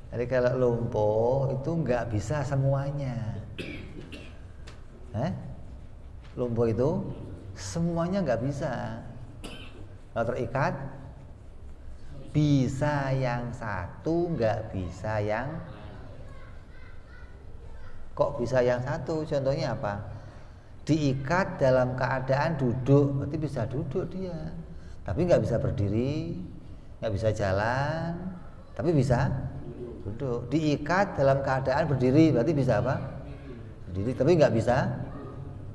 Jadi kalau lumpuh itu nggak bisa semuanya. Lumpuh itu semuanya nggak bisa. Kalau terikat bisa yang satu, nggak bisa yang. Kok bisa yang satu? Contohnya apa? Diikat dalam keadaan duduk, berarti bisa duduk dia, tapi nggak bisa berdiri, nggak bisa jalan, tapi bisa duduk. Diikat dalam keadaan berdiri, berarti bisa apa? Berdiri, tapi nggak bisa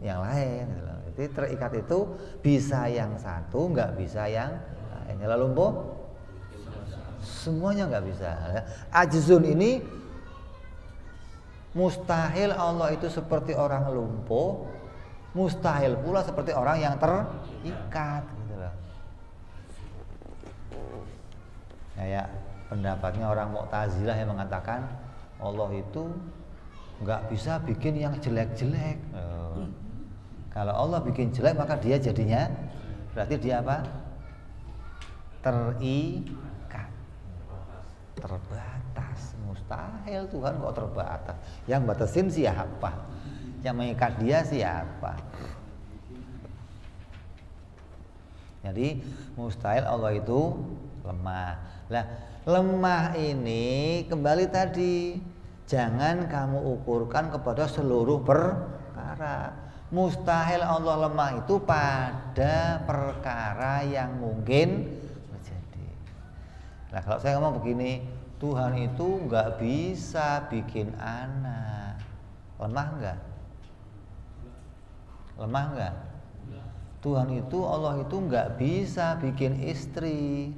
yang lain. Jadi terikat itu bisa yang satu, nggak bisa yang lain. Kalau lumpuh, semuanya nggak bisa. Ajzun ini mustahil Allah itu seperti orang lumpuh, mustahil pula seperti orang yang terikat, gitu loh. Kayak pendapatnya orang Mu'tazilah yang mengatakan Allah itu nggak bisa bikin yang jelek-jelek. Kalau Allah bikin jelek maka dia jadinya, berarti dia apa? Terikat, terbatas. Mustahil, Tuhan kok terbatas. Yang batasin siapa? Yang mengikat dia siapa? Jadi mustahil Allah itu lemah. Nah, lemah ini kembali tadi, jangan kamu ukurkan kepada seluruh perkara. Mustahil Allah lemah itu pada perkara yang mungkin terjadi. Nah, kalau saya ngomong begini, Tuhan itu nggak bisa bikin anak, lemah nggak? Lemah nggak? Tuhan itu, Allah itu nggak bisa bikin istri,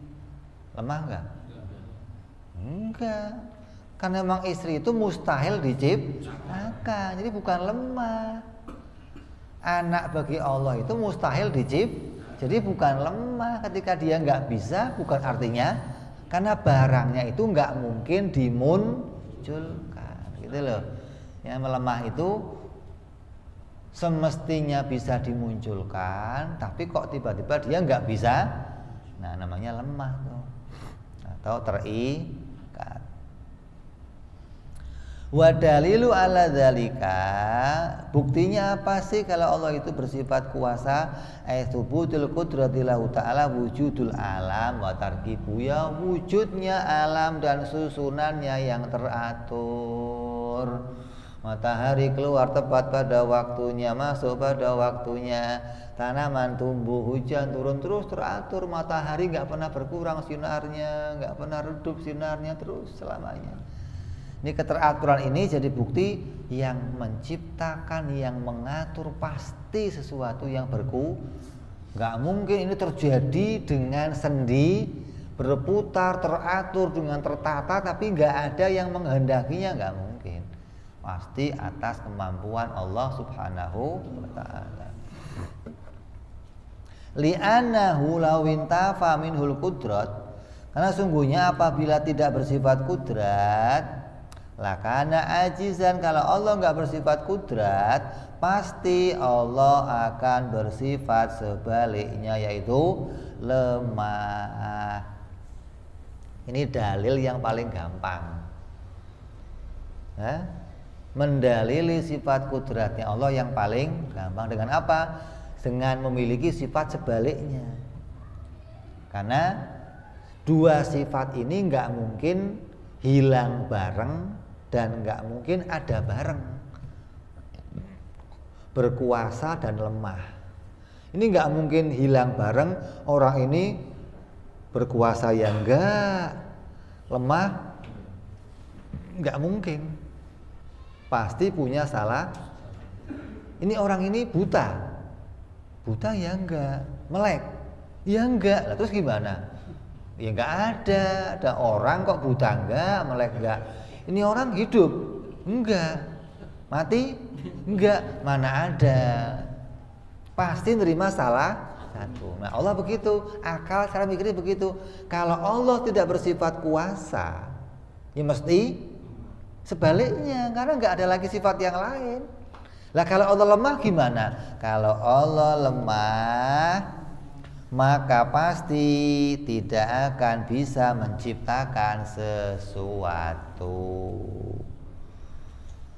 lemah nggak? Enggak, karena memang istri itu mustahil diciptakan, jadi bukan lemah. Anak bagi Allah itu mustahil jadi bukan lemah. Ketika dia nggak bisa, bukan artinya karena barangnya itu nggak mungkin dimunculkan, gitu loh. Yang melemah itu semestinya bisa dimunculkan, tapi kok tiba-tiba dia nggak bisa, nah namanya lemah tuh, atau terikat. Wa dalilu ala dzalika, buktinya apa sih kalau Allah itu bersifat kuasa? Aitsubutul qudrati lahu ta'ala wujudul alam wa tarkibu, ya wujudnya alam dan susunannya yang teratur. Matahari keluar tepat pada waktunya, masuk pada waktunya, tanaman tumbuh, hujan turun terus teratur, matahari nggak pernah berkurang sinarnya, nggak pernah redup sinarnya, terus selamanya. Ini keteraturan ini jadi bukti yang menciptakan, yang mengatur pasti sesuatu yang nggak mungkin ini terjadi dengan sendi, berputar, teratur dengan tertata, tapi nggak ada yang menghendakinya, nggak mungkin. Pasti atas kemampuan Allah Subhanahu wa ta'ala. Li'annahu lawintafa minhul qudrat, karena sungguhnya apabila tidak bersifat kudrat, lakana ajizan, kalau Allah nggak bersifat kudrat, pasti Allah akan bersifat sebaliknya, yaitu lemah. Ini dalil yang paling gampang, mendalili sifat kudratnya Allah yang paling gampang. Dengan apa? Dengan memiliki sifat sebaliknya. Karena dua sifat ini nggak mungkin hilang bareng dan nggak mungkin ada bareng. Berkuasa dan lemah ini nggak mungkin hilang bareng. Orang ini berkuasa ya enggak, lemah nggak mungkin, pasti punya salah. Ini orang ini buta ya enggak, melek ya enggak, terus gimana? Ya enggak ada orang kok buta enggak, melek enggak. Ini orang hidup enggak, mati enggak, mana ada, pasti nerima salah satu. Nah Allah begitu, akal cara mikirnya begitu. Kalau Allah tidak bersifat kuasa, ya mesti sebaliknya, karena enggak ada lagi sifat yang lain. Lah kalau Allah lemah gimana? Kalau Allah lemah, maka pasti tidak akan bisa menciptakan sesuatu.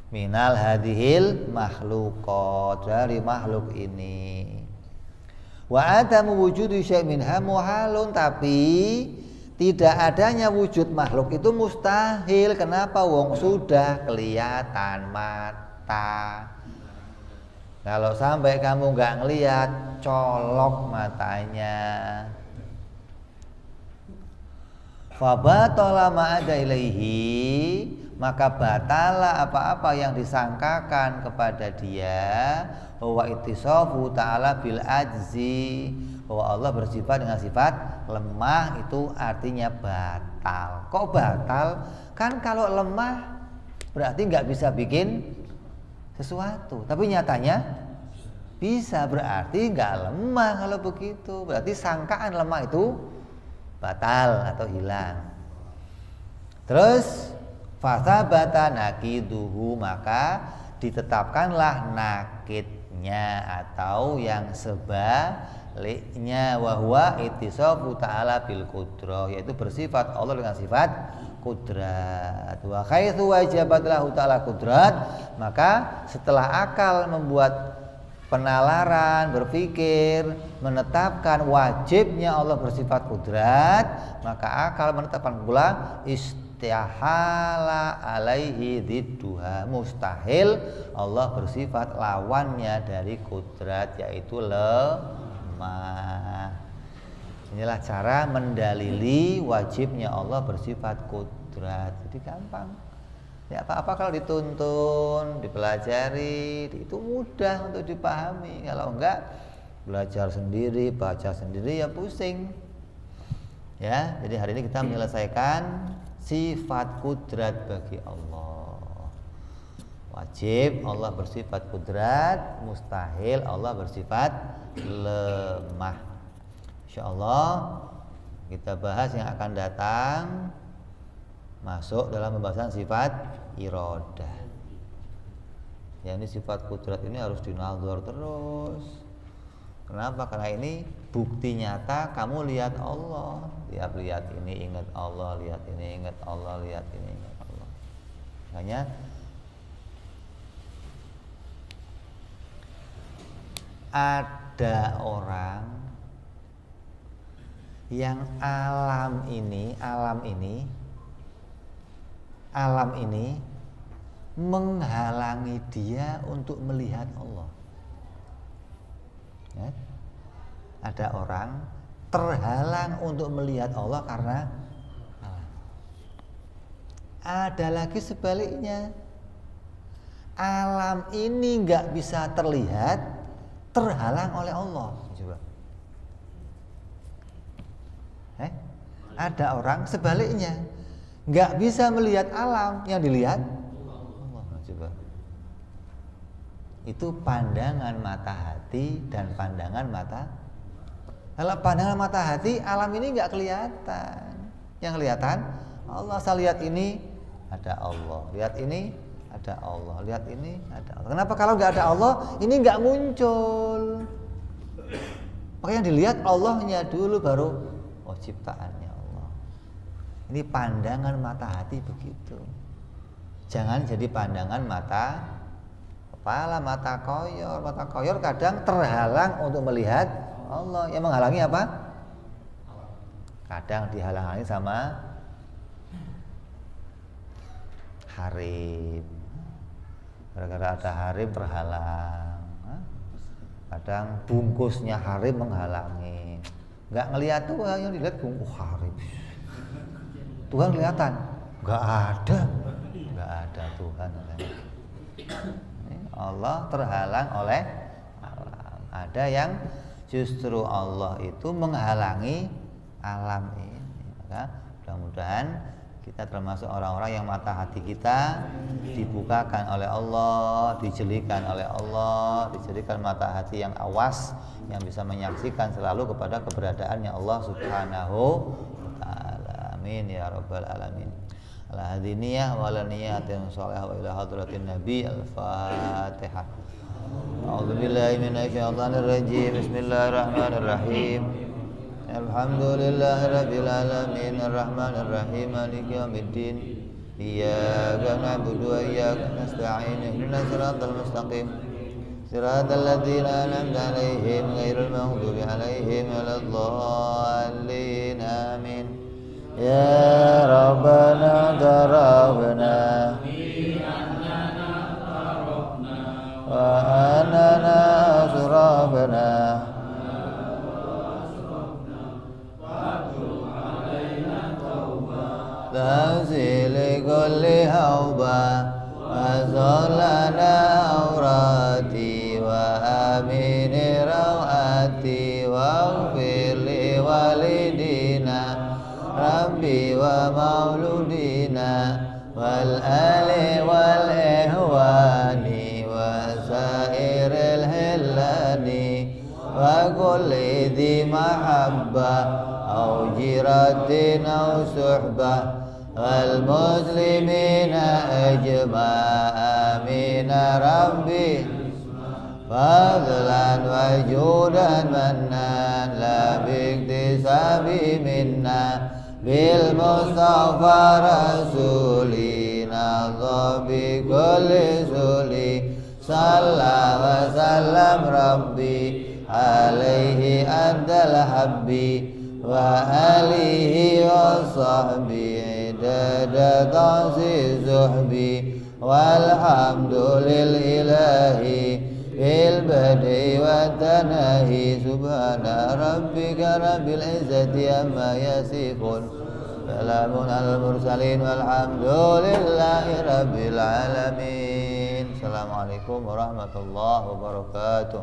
Minal hadhil makhlukot, dari makhluk ini. Wa adamu wujudi syai' minha muhalun, tapi tidak adanya wujud makhluk itu mustahil. Kenapa? Wong sudah kelihatan mata. Kalau sampai kamu nggak ngelihat, colok matanya. Fabatola ma'ada ilaihi, maka batalah apa-apa yang disangkakan kepada dia. Bahwa ittisafu ta'ala bil ajzi, bahwa Allah bersifat dengan sifat lemah, itu artinya batal. Kok batal? Kan kalau lemah berarti nggak bisa bikin sesuatu, tapi nyatanya bisa, berarti nggak lemah. Kalau begitu berarti sangkaan lemah itu batal atau hilang. Terus fasabata nakiduhu, maka ditetapkanlah nakidnya atau yang sebaliknya, wahwa ittisafu ta'ala bil qudrah, yaitu bersifat Allah dengan sifat kudrat. Wa khaitsu wajabat lahu ta'ala kudrat, maka setelah akal membuat penalaran, berpikir, menetapkan wajibnya Allah bersifat kudrat, maka akal menetapkan pula istihala alaihi didduha, mustahil Allah bersifat lawannya dari kudrat, yaitu lemah. Inilah cara mendalili wajibnya Allah bersifat kudrat. Jadi gampang. Ya apa-apa kalau dituntun, dipelajari, itu mudah untuk dipahami. Kalau enggak, belajar sendiri, baca sendiri ya pusing. Ya, jadi hari ini kita menyelesaikan sifat kudrat bagi Allah. Wajib Allah bersifat kudrat, mustahil Allah bersifat lemah. InsyaAllah kita bahas yang akan datang, masuk dalam pembahasan sifat iradah. Ya ini sifat kudrat ini harus dinadzar terus. Kenapa? Karena ini bukti nyata kamu lihat Allah. Lihat ini ingat Allah, lihat ini ingat Allah, lihat ini ingat Allah. Makanya ada orang yang alam ini menghalangi dia untuk melihat Allah. Ya? Ada orang terhalang untuk melihat Allah karena alam. Ada lagi sebaliknya, alam ini nggak bisa terlihat, terhalang oleh Allah. Coba. Ada orang sebaliknya, nggak bisa melihat alam, yang dilihat Allah. Coba. Itu pandangan mata hati dan pandangan mata. Kalau pandangan mata hati, alam ini nggak kelihatan. Yang kelihatan Allah. Saya lihat ini ada Allah, lihat ini ada Allah, lihat ini ada Allah. Kenapa kalau nggak ada Allah, ini nggak muncul? Makanya yang dilihat Allahnya dulu, baru ciptaannya Allah. Ini pandangan mata hati begitu. Jangan jadi pandangan mata kepala, mata koyor. Mata koyor kadang terhalang untuk melihat Allah. Yang menghalangi apa? Kadang dihalangi sama harim. Gara-gara ada harim terhalang. Kadang bungkusnya harim menghalangi. Nggak ngelihat Tuhan, yang dilihat bungkus harim. Tuhan kelihatan? Nggak ada Tuhan. Allah terhalang oleh alam. Ada yang justru Allah itu menghalangi alam ini. Maka mudah-mudahan kita termasuk orang-orang yang mata hati kita dibukakan oleh Allah, dijelikan oleh Allah, dijadikan mata hati yang awas, yang bisa menyaksikan selalu kepada keberadaannya Allah Subhanahu wa ta'ala. Amin ya rabbal alamin. Ala hadiniyah wa ala niyatin shalihah wa ila hadratin nabi. Al-Fatihah. A'udzubillahi minasyaitonir rajim. Bismillahirrahmanirrahim. Alhamdulillahirabbil alamin arrahmanir rahim maliki yaumiddin. Iyyaka na'budu wa iyyaka nasta'in. Ihdinas siratal mustaqim. Siratal ladzina an'amta 'alaihim ghairil maghdubi 'alaihim waladdallin. Amin. Ya Rabbana darabna wa anana asrabna Tanzili kulli hauba wa zolana aurati wa amini rawati wa ghfirli walidina Rabbi wa mauludina wal ali wal ihwani wa sairil hillani wa kulli dhi mahabba au jiratin au suhbah wal muslimina ajma'a amin rabbi fadlan wa judan mannan la biktisabi minna bil mustafa rasulina dhabi kulli suli salla wa sallam rabbi alaihi adal habbi wa alihi wa sahbihi dada ta'zi zuhbi walhamdulillahi bil badi wa tanahi subhana rabbika rabbil izzati amma yasifun salamun al mursalin walhamdulillahi rabbil alamin. Assalamualaikum warahmatullahi wabarakatuh.